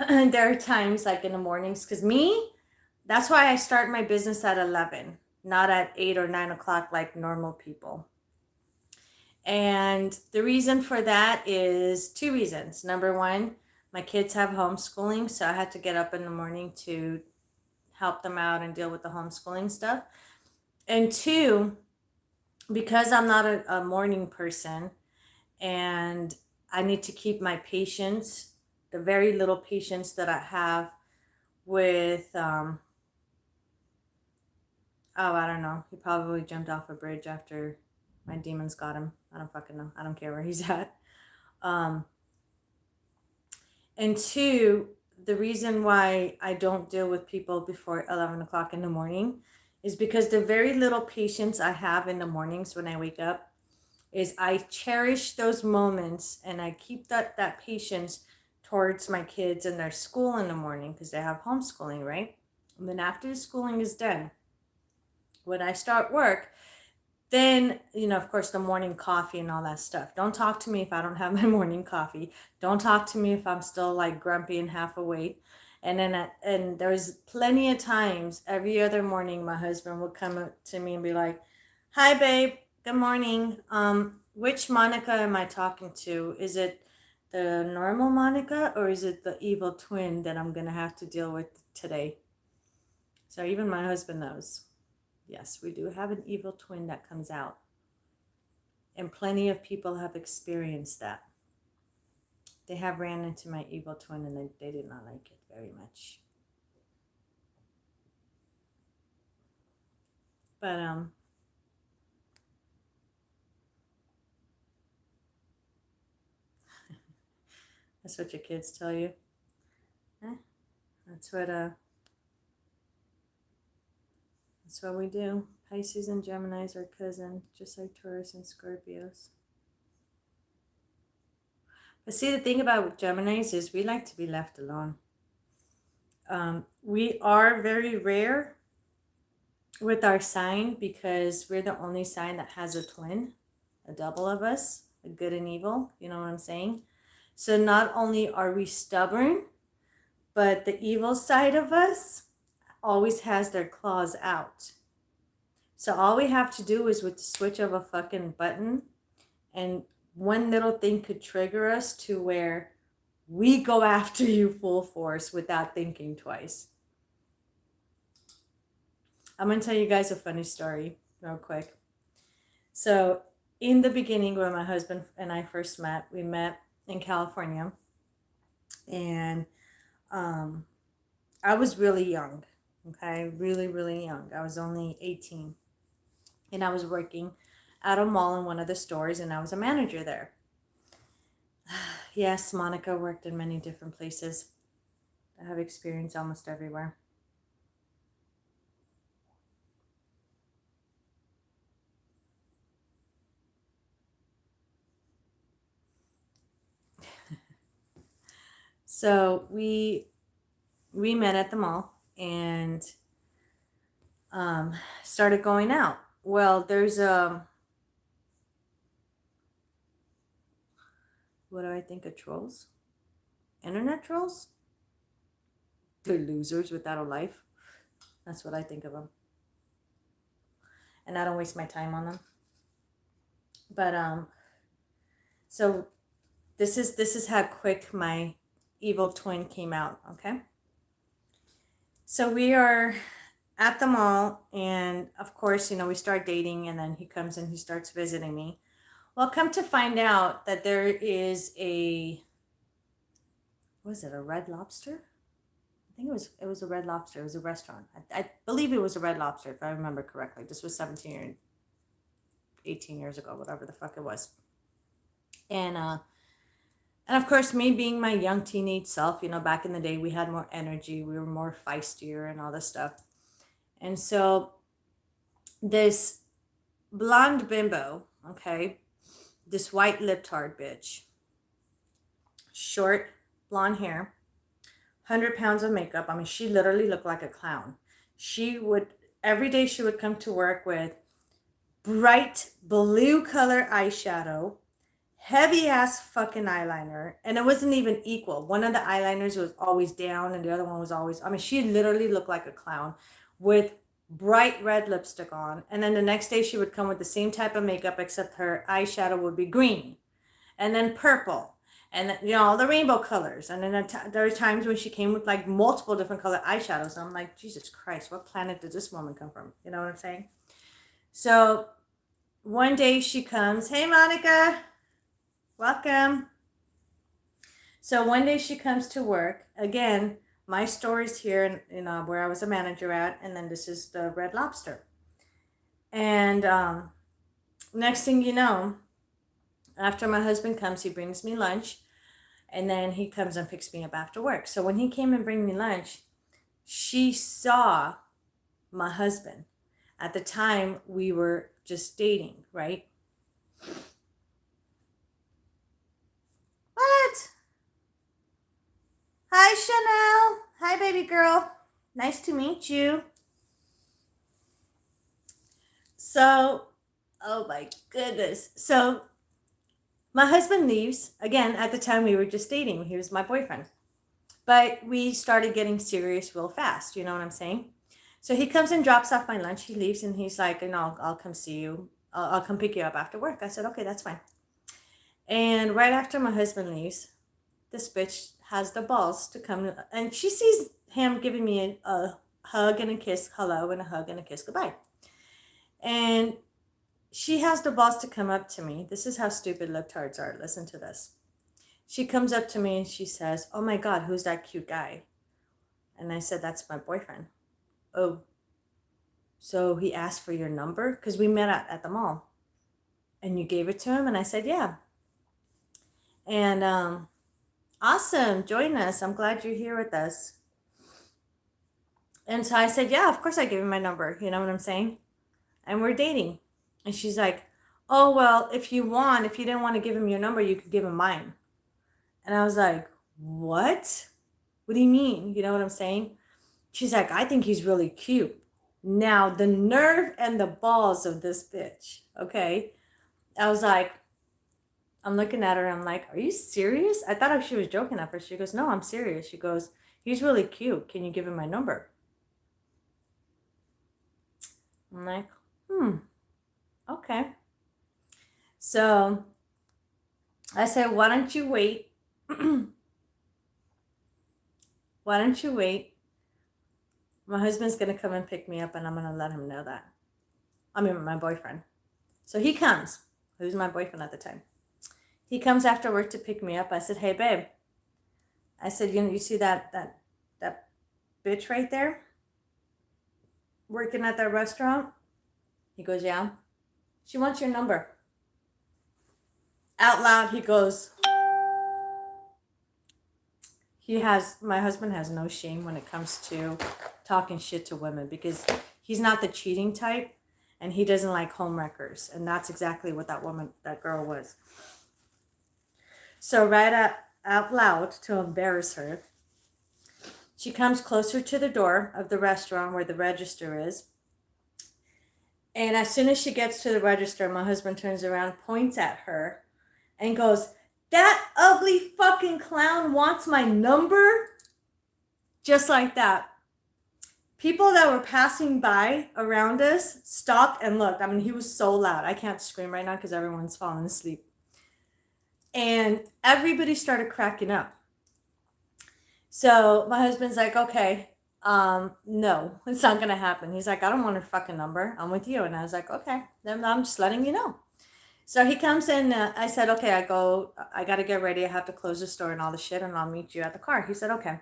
There are times like in the mornings, because that's why I start my business at 11, not at 8 or 9 o'clock like normal people. And the reason for that is 2 reasons. Number one, my kids have homeschooling, so I had to get up in the morning to help them out and deal with the homeschooling stuff. And 2, because I'm not a morning person and I need to keep my patience, the very little patience that I have with, I don't know. He probably jumped off a bridge after my demons got him. I don't fucking know. I don't care where he's at. And 2, the reason why I don't deal with people before 11 o'clock in the morning is because the very little patience I have in the mornings when I wake up is I cherish those moments and I keep that patience towards my kids and their school in the morning because they have homeschooling, right? And then after the schooling is done, when I start work, then, of course, the morning coffee and all that stuff. Don't talk to me if I don't have my morning coffee. Don't talk to me if I'm still like grumpy and half awake. And there's plenty of times every other morning my husband would come up to me and be like, hi, babe. Good morning. Which Monica am I talking to? Is it the normal Monica or is it the evil twin that I'm going to have to deal with today? So even my husband knows. Yes, we do have an evil twin that comes out. And plenty of people have experienced that. They have ran into my evil twin and they did not like it very much. But, that's what your kids tell you. That's what we do. Pisces and Geminis are cousin, just like Taurus and Scorpios. But see, the thing about Geminis is we like to be left alone. We are very rare with our sign, because we're the only sign that has a twin, a double of us, a good and evil. You know what I'm saying? So not only are we stubborn, but the evil side of us always has their claws out. So all we have to do is with the switch of a fucking button, and one little thing could trigger us to where we go after you full force without thinking twice. I'm going to tell you guys a funny story real quick. So in the beginning, when my husband and I first met, we met in California, and I was really young. Okay, really, really young. I was only 18, and I was working at a mall in one of the stores, and I was a manager there. Yes, Monica worked in many different places. I have experience almost everywhere. So we met at the mall and started going out. Well, there's what do I think of trolls? Internet trolls? They're losers without a life. That's what I think of them. And I don't waste my time on them. But so this is how quick my evil twin came out, okay? So we are at the mall, and of course, we start dating, and then he comes and he starts visiting me. Well, come to find out that there is a Red Lobster? I think it was a Red Lobster. It was a restaurant. I believe it was a Red Lobster, if I remember correctly. This was 17 or 18 years ago, whatever the fuck it was. And of course, me being my young teenage self, back in the day, we had more energy. We were more feistier and all this stuff. And so this blonde bimbo, okay, this white lip-tard bitch, short blonde hair, 100 pounds of makeup. I mean, she literally looked like a clown. Every day she would come to work with bright blue color eyeshadow, heavy ass fucking eyeliner, and it wasn't even equal. One of the eyeliners was always down and the other one was always, she literally looked like a clown with bright red lipstick on. And then the next day she would come with the same type of makeup, except her eyeshadow would be green and then purple and all the rainbow colors. And then there were times when she came with like multiple different color eyeshadows. And I'm like, Jesus Christ, what planet did this woman come from? You know what I'm saying? So one day she comes, hey Monica, welcome. So one day she comes to work. Again, my store is here in where I was a manager at, and then this is the Red Lobster. And next thing you know, after my husband comes, he brings me lunch, and then he comes and picks me up after work. So when he came and bring me lunch, she saw my husband. At the time, we were just dating, right? What? Hi, Chanel. Hi, baby girl. Nice to meet you. So, oh my goodness. So, my husband leaves. Again, at the time we were just dating. He was my boyfriend. But we started getting serious real fast. You know what I'm saying? So he comes and drops off my lunch. He leaves and he's like, I'll come see you. I'll come pick you up after work. I said, okay, that's fine. And right after my husband leaves, this bitch has the balls to come, and she sees him giving me a hug and a kiss, hello, and a hug and a kiss, goodbye. And she has the balls to come up to me. This is how stupid liptards are. Listen to this. She comes up to me and she says, oh my God, who's that cute guy? And I said, that's my boyfriend. Oh, so he asked for your number? Because we met at the mall. And you gave it to him? And I said, yeah. And awesome, join us. I'm glad you're here with us. And so I said, yeah, of course I gave him my number. You know what I'm saying? And we're dating. And she's like, oh, well, if you didn't want to give him your number, you could give him mine. And I was like, what? What do you mean? You know what I'm saying? She's like, I think he's really cute. Now, the nerve and the balls of this bitch, okay? I was like, I'm looking at her. I'm like, are you serious? I thought she was joking at first. She goes, no, I'm serious. She goes, he's really cute. Can you give him my number? I'm like, okay. So I said, why don't you wait? Why don't you wait? My husband's going to come and pick me up, and I'm going to let him know that. I mean, my boyfriend. So he comes. Who's my boyfriend at the time? He comes after work to pick me up. I said, hey, babe. I said, you see that bitch right there working at that restaurant? He goes, yeah. She wants your number. Out loud, he goes, my husband has no shame when it comes to talking shit to women because he's not the cheating type and he doesn't like homewreckers. And that's exactly what that girl was. So out loud to embarrass her, she comes closer to the door of the restaurant where the register is. And as soon as she gets to the register, my husband turns around, points at her, and goes, that ugly fucking clown wants my number? Just like that. People that were passing by around us stopped and looked. I mean, he was so loud. I can't scream right now because everyone's falling asleep. And everybody started cracking up. So my husband's like, okay, no, it's not gonna happen. He's like, I don't want her fucking number. I'm with you. And I was like, okay, then I'm just letting you know. So he comes in. I said, okay, I got to get ready. I have to close the store and all the shit, and I'll meet you at the car. He said, okay.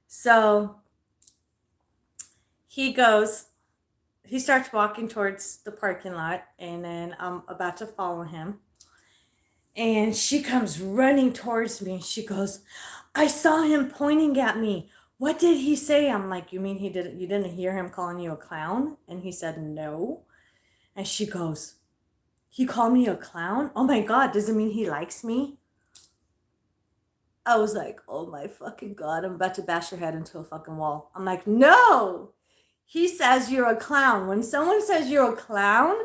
So he starts walking towards the parking lot, and then I'm about to follow him. And she comes running towards me, and she goes, I saw him pointing at me. What did he say? I'm like, you mean you didn't hear him calling you a clown? And he said, no. And she goes, he called me a clown? Oh my God, does it mean he likes me? I was like, oh my fucking God, I'm about to bash your head into a fucking wall. I'm like, no! He says you're a clown. When someone says you're a clown,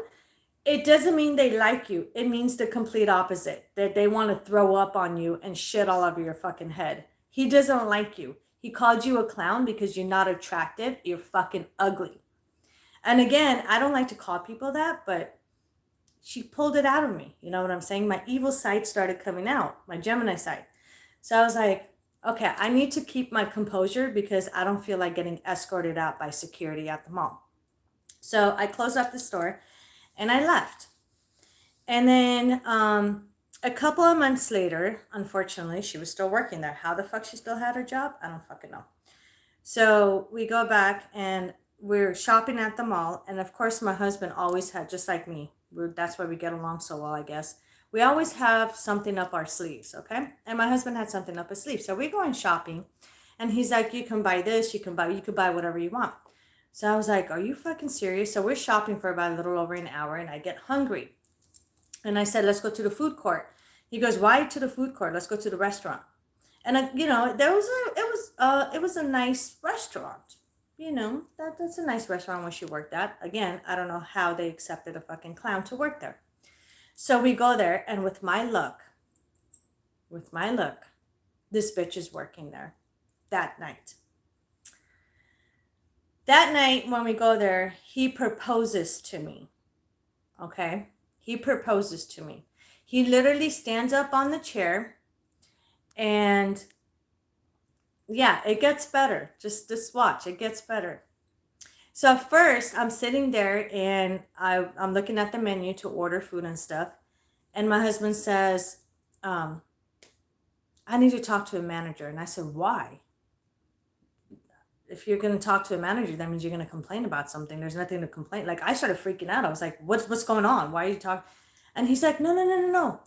it doesn't mean they like you. It means the complete opposite. That they want to throw up on you and shit all over your fucking head. He doesn't like you. He called you a clown because you're not attractive. You're fucking ugly. And again, I don't like to call people that, but she pulled it out of me. You know what I'm saying? My evil side started coming out, my Gemini side. So I was like, okay, I need to keep my composure because I don't feel like getting escorted out by security at the mall. So I closed up the store and I left. And then a couple of months later, unfortunately, she was still working there. How the fuck she still had her job? I don't fucking know. So we go back and we're shopping at the mall. And of course, my husband always had, just like me, that's why we get along so well, I guess. We always have something up our sleeves, okay? And my husband had something up his sleeve. So we're going shopping. And he's like, you can buy this, you can buy whatever you want. So I was like, are you fucking serious? So we're shopping for about a little over an hour and I get hungry. And I said, let's go to the food court. He goes, why to the food court? Let's go to the restaurant. And it was a nice restaurant. You know, that's a nice restaurant where she worked at. Again, I don't know how they accepted a fucking clown to work there. So we go there, and with my luck, this bitch is working there that night. That night when we go there, he proposes to me. Okay? He proposes to me. He literally stands up on the chair and yeah, it gets better. Just watch, it gets better. So first, I'm sitting there and I'm looking at the menu to order food and stuff. And my husband says, I need to talk to a manager. And I said, why? If you're going to talk to a manager, that means you're going to complain about something. There's nothing to complain. Like, I started freaking out. I was like, what's going on? Why are you talking? And he's like, no.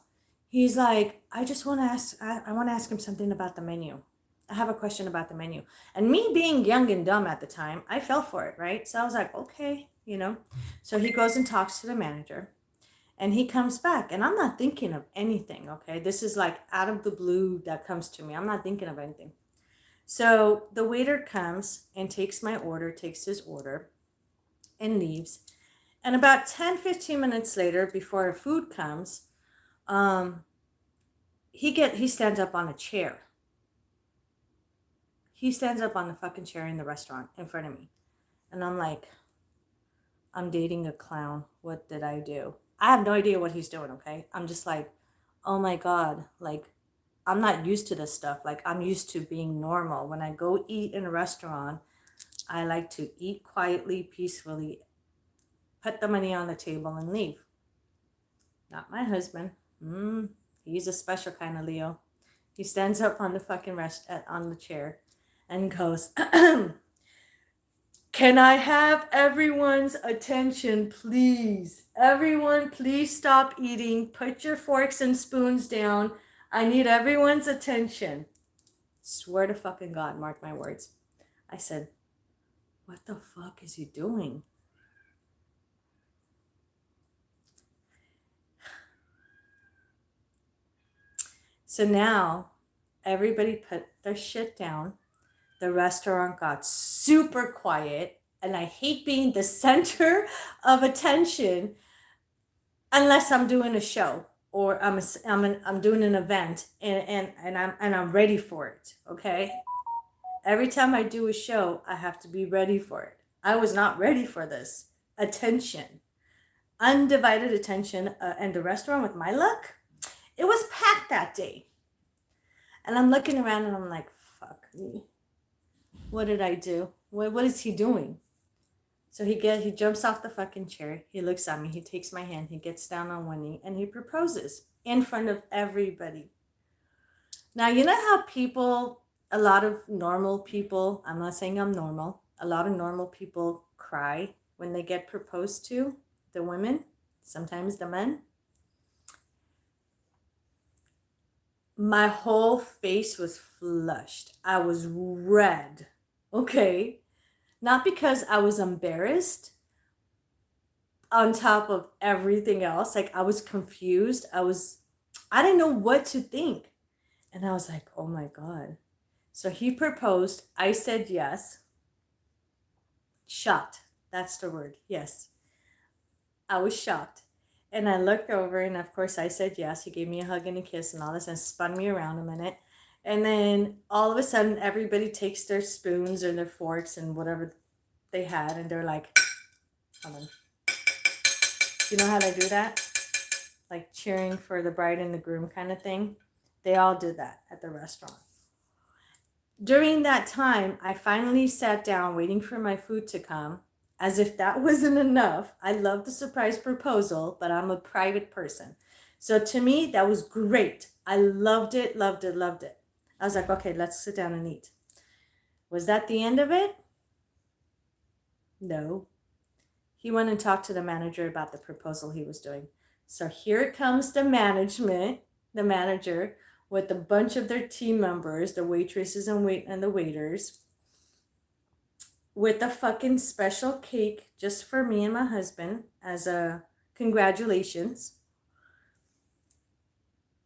He's like, I want to ask him something about the menu. I have a question about the menu. And me being young and dumb at the time, I fell for it, right? So I was like, okay, you know. So he goes and talks to the manager. And he comes back. And I'm not thinking of anything, okay? This is like out of the blue that comes to me. I'm not thinking of anything. So the waiter comes and takes his order. and leaves. And about 10-15 minutes later, before our food comes, he stands up on a chair. He stands up on the fucking chair in the restaurant in front of me. And I'm like, I'm dating a clown. What did I do? I have no idea what he's doing, okay? I'm just like, oh my God. Like, I'm not used to this stuff. Like, I'm used to being normal. When I go eat in a restaurant, I like to eat quietly, peacefully, put the money on the table and leave. Not my husband. He's a special kind of Leo. He stands up on the fucking on the chair and goes, can I have everyone's attention, please? Everyone, please stop eating. Put your forks and spoons down. I need everyone's attention. Swear to fucking God, mark my words. I said, what the fuck is he doing? So now everybody put their shit down. The restaurant got super quiet, and I hate being the center of attention unless I'm doing a show or I'm doing an event and I'm ready for it. Okay, every time I do a show, I have to be ready for it. I was not ready for this attention, undivided attention, and the restaurant with my luck, it was packed that day, and I'm looking around and I'm like, fuck me. What did I do? What is he doing? So he jumps off the fucking chair. He looks at me. He takes my hand. He gets down on one knee and he proposes in front of everybody. Now, you know how people, a lot of normal people, I'm not saying I'm normal, a lot of normal people cry when they get proposed to, the women, sometimes the men. My whole face was flushed. I was red. Okay. Not because I was embarrassed on top of everything else. Like, I was confused. I didn't know what to think. And I was like, oh my God. So he proposed. I said yes. Shocked. That's the word. Yes. I was shocked. And I looked over, and of course I said yes. He gave me a hug and a kiss and all this and spun me around a minute. And then all of a sudden, everybody takes their spoons or their forks and whatever they had, and they're like, hold on. You know how they do that? Like cheering for the bride and the groom kind of thing. They all did that at the restaurant. During that time, I finally sat down waiting for my food to come. As if that wasn't enough. I love the surprise proposal, but I'm a private person. So to me, that was great. I loved it, loved it, loved it. I was like, okay, let's sit down and eat. Was that the end of it? No. He went and talked to the manager about the proposal he was doing. So here comes the manager with a bunch of their team members, the waitresses and the waiters, with a fucking special cake just for me and my husband as a congratulations.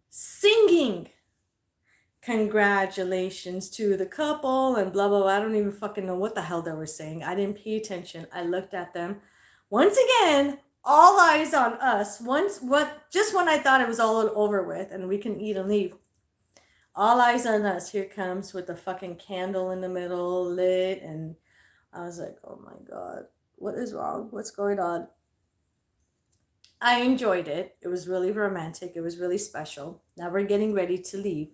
Singing congratulations to the couple and blah, blah, blah. I don't even fucking know what the hell they were saying. I didn't pay attention. I looked at them. Once again, all eyes on us. Just when I thought it was all over with and we can eat and leave. All eyes on us. Here comes with the fucking candle in the middle, lit, and I was like, oh my God, what is wrong? What's going on? I enjoyed it. It was really romantic. It was really special. Now we're getting ready to leave.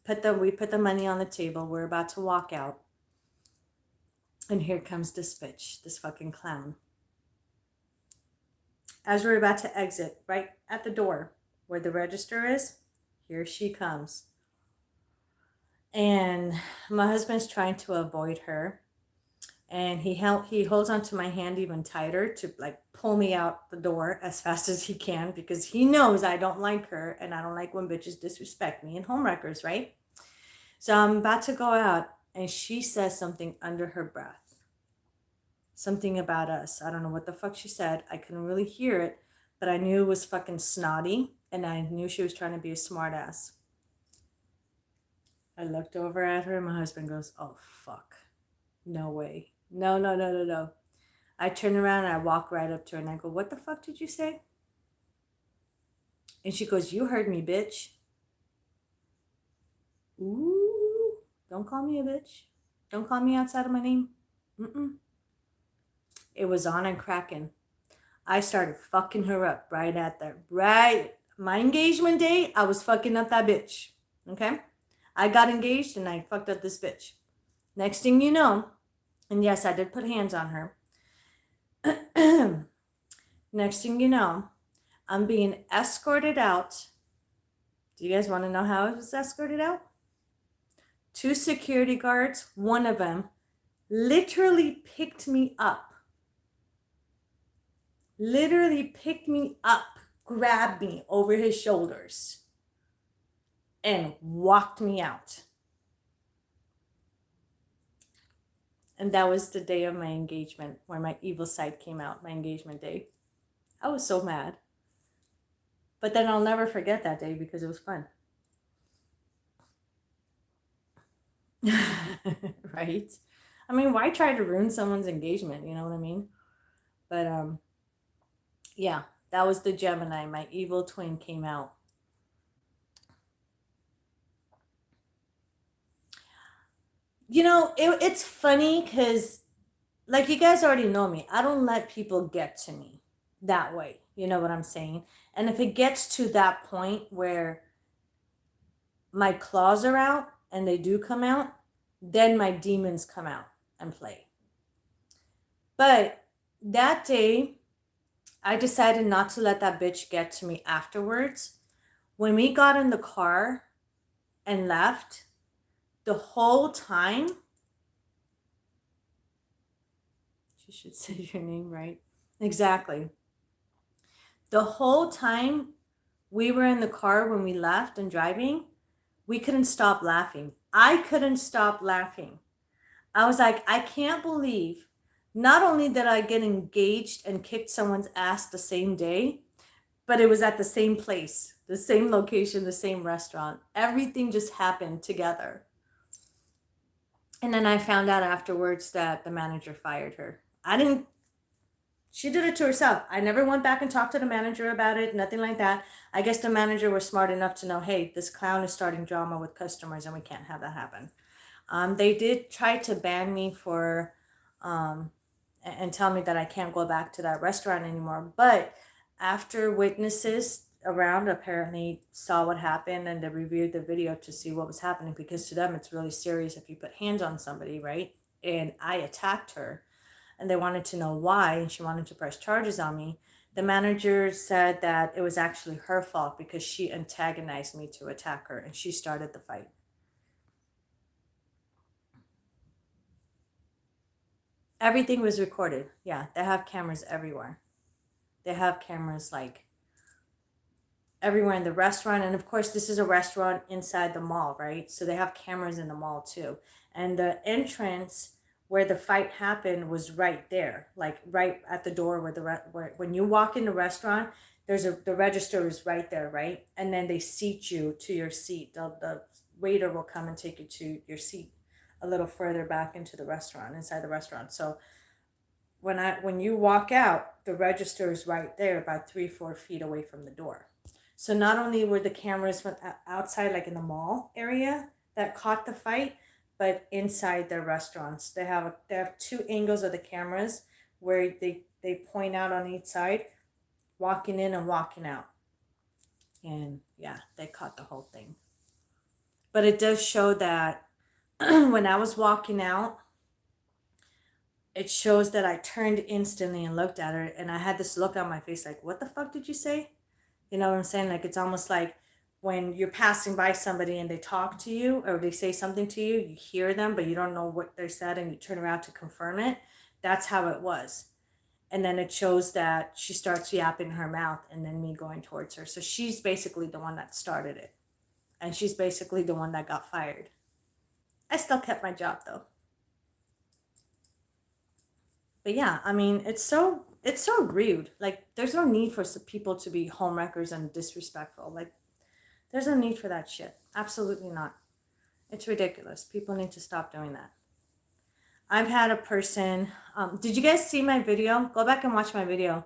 We put the money on the table. We're about to walk out. And here comes this bitch, this fucking clown. As we're about to exit, right at the door where the register is, here she comes. And my husband's trying to avoid her. And he holds onto my hand even tighter to like pull me out the door as fast as he can, because he knows I don't like her and I don't like when bitches disrespect me and homewreckers, right? So I'm about to go out and she says something under her breath. Something about us. I don't know what the fuck she said. I couldn't really hear it, but I knew it was fucking snotty and I knew she was trying to be a smart ass. I looked over at her and my husband goes, oh fuck. No way. No. I turn around and I walk right up to her and I go, what the fuck did you say? And she goes, you heard me, bitch. Ooh, don't call me a bitch. Don't call me outside of my name. Mm-mm. It was on and cracking. I started fucking her up right my engagement day. I was fucking up that bitch. Okay, I got engaged and I fucked up this bitch. Next thing you know, and yes, I did put hands on her. Next thing you know, I'm being escorted out. Do you guys want to know how I was escorted out? 2 security guards, one of them literally picked me up, grabbed me over his shoulders, and walked me out. And that was the day of my engagement, where my evil side came out, my engagement day. I was so mad. But then I'll never forget that day because it was fun. Right? I mean, why try to ruin someone's engagement? You know what I mean? But yeah, that was the Gemini. My evil twin came out. You know, it's funny because, like, you guys already know me. I don't let people get to me that way. You know what I'm saying? And if it gets to that point where my claws are out and they do come out, then my demons come out and play. But that day, I decided not to let that bitch get to me afterwards. When we got in the car and left, the whole time, she should say your name right. Exactly. The whole time we were in the car when we left and driving, we couldn't stop laughing. I couldn't stop laughing. I was like, I can't believe not only did I get engaged and kicked someone's ass the same day, but it was at the same place, the same location, the same restaurant. Everything just happened together. And then I found out afterwards that the manager fired her. She did it to herself. I never went back and talked to the manager about it, nothing like that. I guess the manager was smart enough to know, hey, this clown is starting drama with customers and we can't have that happen. They did try to ban me for, and tell me that I can't go back to that restaurant anymore. But after witnesses around apparently saw what happened and they reviewed the video to see what was happening, because to them it's really serious if you put hands on somebody, right? And I attacked her and they wanted to know why, and she wanted to press charges on me. The manager said that it was actually her fault because she antagonized me to attack her and she started the fight. Everything was recorded. Yeah, they have cameras everywhere. They have cameras like everywhere in the restaurant. And of course, this is a restaurant inside the mall, right? So they have cameras in the mall too. And the entrance where the fight happened was right there, like right at the door where when you walk in the restaurant, the register is right there, right? And then they seat you to your seat. The waiter will come and take you to your seat a little further back into the restaurant, inside the restaurant. So when you walk out, the register is right there, about 3-4 feet away from the door. So not only were the cameras from outside, like in the mall area, that caught the fight, but inside their restaurants, they have 2 angles of the cameras where they point out on each side, walking in and walking out. And yeah, they caught the whole thing. But it does show that when I was walking out, it shows that I turned instantly and looked at her, and I had this look on my face like, what the fuck did you say? You know what I'm saying? Like, it's almost like when you're passing by somebody and they talk to you or they say something to you, you hear them, but you don't know what they said and you turn around to confirm it. That's how it was. And then it shows that she starts yapping her mouth and then me going towards her. So she's basically the one that started it. And she's basically the one that got fired. I still kept my job though. But yeah, I mean, it's so rude. Like, there's no need for people to be homewreckers and disrespectful. Like, there's no need for that shit. Absolutely not. It's ridiculous. People need to stop doing that. I've had a person, did you guys see my video? Go back and watch my video.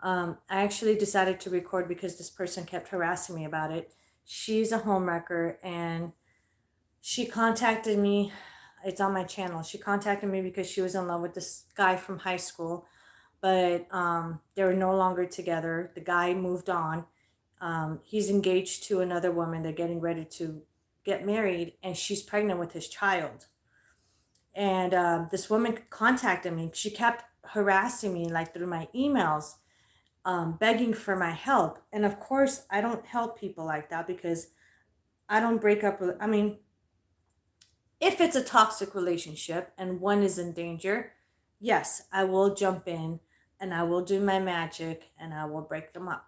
I actually decided to record because this person kept harassing me about it. She's a homewrecker, and she contacted me. It's on my channel. She contacted me because she was in love with this guy from high school, but they were no longer together. The guy moved on. He's engaged to another woman. They're getting ready to get married, and she's pregnant with his child. And this woman contacted me. She kept harassing me like through my emails, begging for my help. And of course, I don't help people like that because I don't break up. I mean, if it's a toxic relationship and one is in danger, yes, I will jump in and I will do my magic and I will break them up.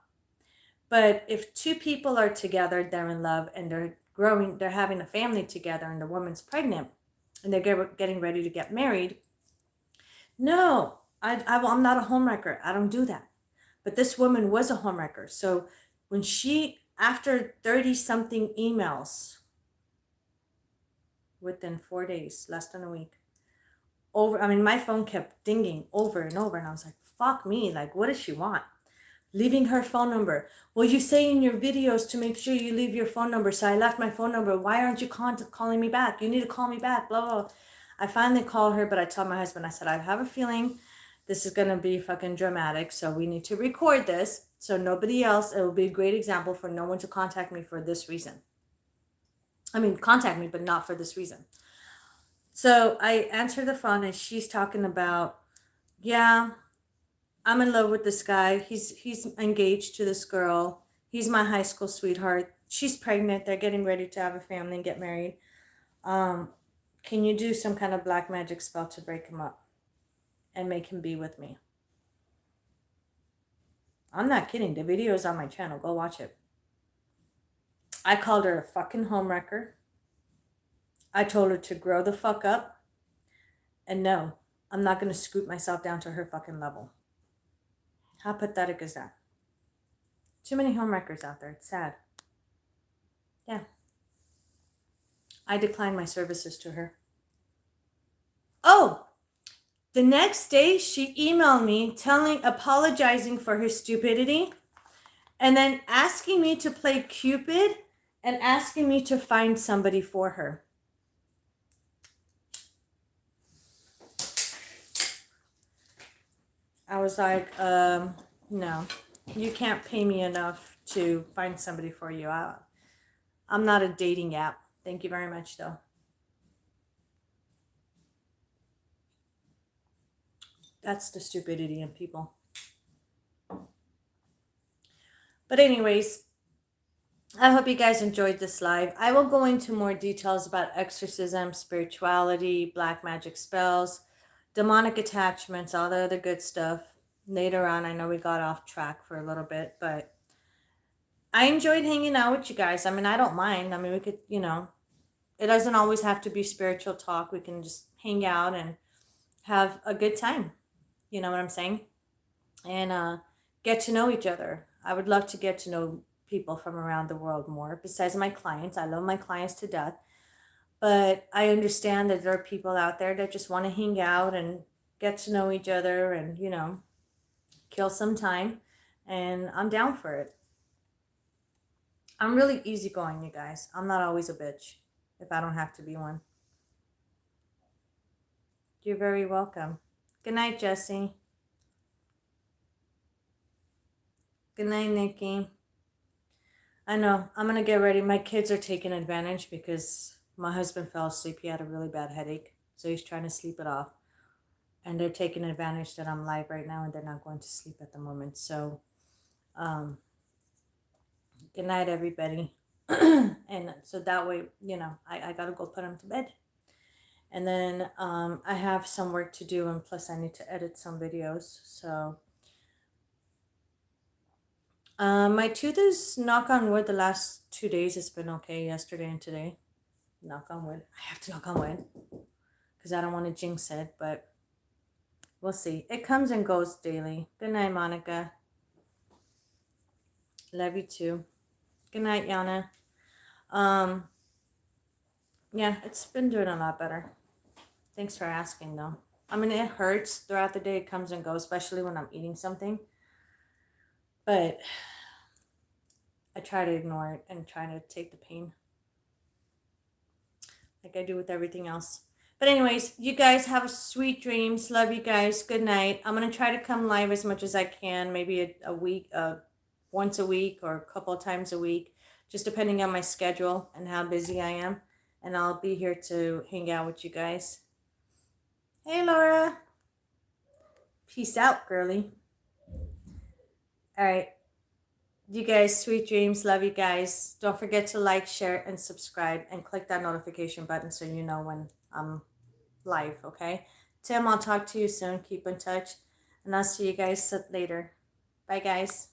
But if two people are together, they're in love and they're growing, they're having a family together, and the woman's pregnant and they're getting ready to get married, no, I'm not a homewrecker. I don't do that. But this woman was a homewrecker. So when she, after 30 something emails, within 4 days, less than a week, my phone kept dinging over and over. And I was like, fuck me. Like, what does she want? Leaving her phone number. Well, you say in your videos to make sure you leave your phone number. So I left my phone number. Why aren't you calling me back? You need to call me back, blah, blah, blah. I finally called her, but I told my husband, I said, I have a feeling this is going to be fucking dramatic. So we need to record this. So nobody else, it will be a great example for no one to contact me for this reason. Contact me, but not for this reason. So I answered the phone and she's talking about, yeah, I'm in love with this guy. He's engaged to this girl. He's my high school sweetheart. She's pregnant. They're getting ready to have a family and get married. Can you do some kind of black magic spell to break him up and make him be with me? I'm not kidding. The video is on my channel. Go watch it. I called her a fucking homewrecker. I told her to grow the fuck up. And no, I'm not going to scoot myself down to her fucking level. How pathetic is that? Too many homewreckers out there. It's sad. Yeah. I declined my services to her. Oh, the next day she emailed me apologizing for her stupidity, and then asking me to play Cupid and asking me to find somebody for her. I was like, no, you can't pay me enough to find somebody for you. I'm not a dating app. Thank you very much, though. That's the stupidity in people. But anyways, I hope you guys enjoyed this live. I will go into more details about exorcism, spirituality, black magic spells, demonic attachments, all the other good stuff later on. I know we got off track for a little bit, but I enjoyed hanging out with you guys. I don't mind. We could, it doesn't always have to be spiritual talk. We can just hang out and have a good time. You know what I'm saying? And get to know each other. I would love to get to know people from around the world more. Besides my clients, I love my clients to death. But I understand that there are people out there that just want to hang out and get to know each other and, kill some time. And I'm down for it. I'm really easygoing, you guys. I'm not always a bitch if I don't have to be one. You're very welcome. Good night, Jesse. Good night, Nikki. I know. I'm going to get ready. My kids are taking advantage because my husband fell asleep. He had a really bad headache. So he's trying to sleep it off. And they're taking advantage that I'm live right now and they're not going to sleep at the moment. So, good night, everybody. And so that way, I got to go put them to bed. And then I have some work to do. And plus I need to edit some videos. So my tooth is, knock on wood, the last 2 days it's been okay. Yesterday and today. Knock on wood. I have to knock on wood. Because I don't want to jinx it. But we'll see. It comes and goes daily. Good night, Monica. Love you too. Good night, Yana. Yeah, it's been doing a lot better. Thanks for asking, though. I mean, it hurts throughout the day. It comes and goes, especially when I'm eating something. But I try to ignore it and try to take the pain like I do with everything else. But anyways, you guys have sweet dreams. Love you guys. Good night. I'm going to try to come live as much as I can, maybe a week, once a week or a couple of times a week, just depending on my schedule and how busy I am. And I'll be here to hang out with you guys. Hey, Laura. Peace out, girly. All right. You guys, sweet dreams. Love you guys. Don't forget to like, share, and subscribe, and click that notification button so you know when I'm live, okay? Tim, I'll talk to you soon. Keep in touch, and I'll see you guys later. Bye, guys.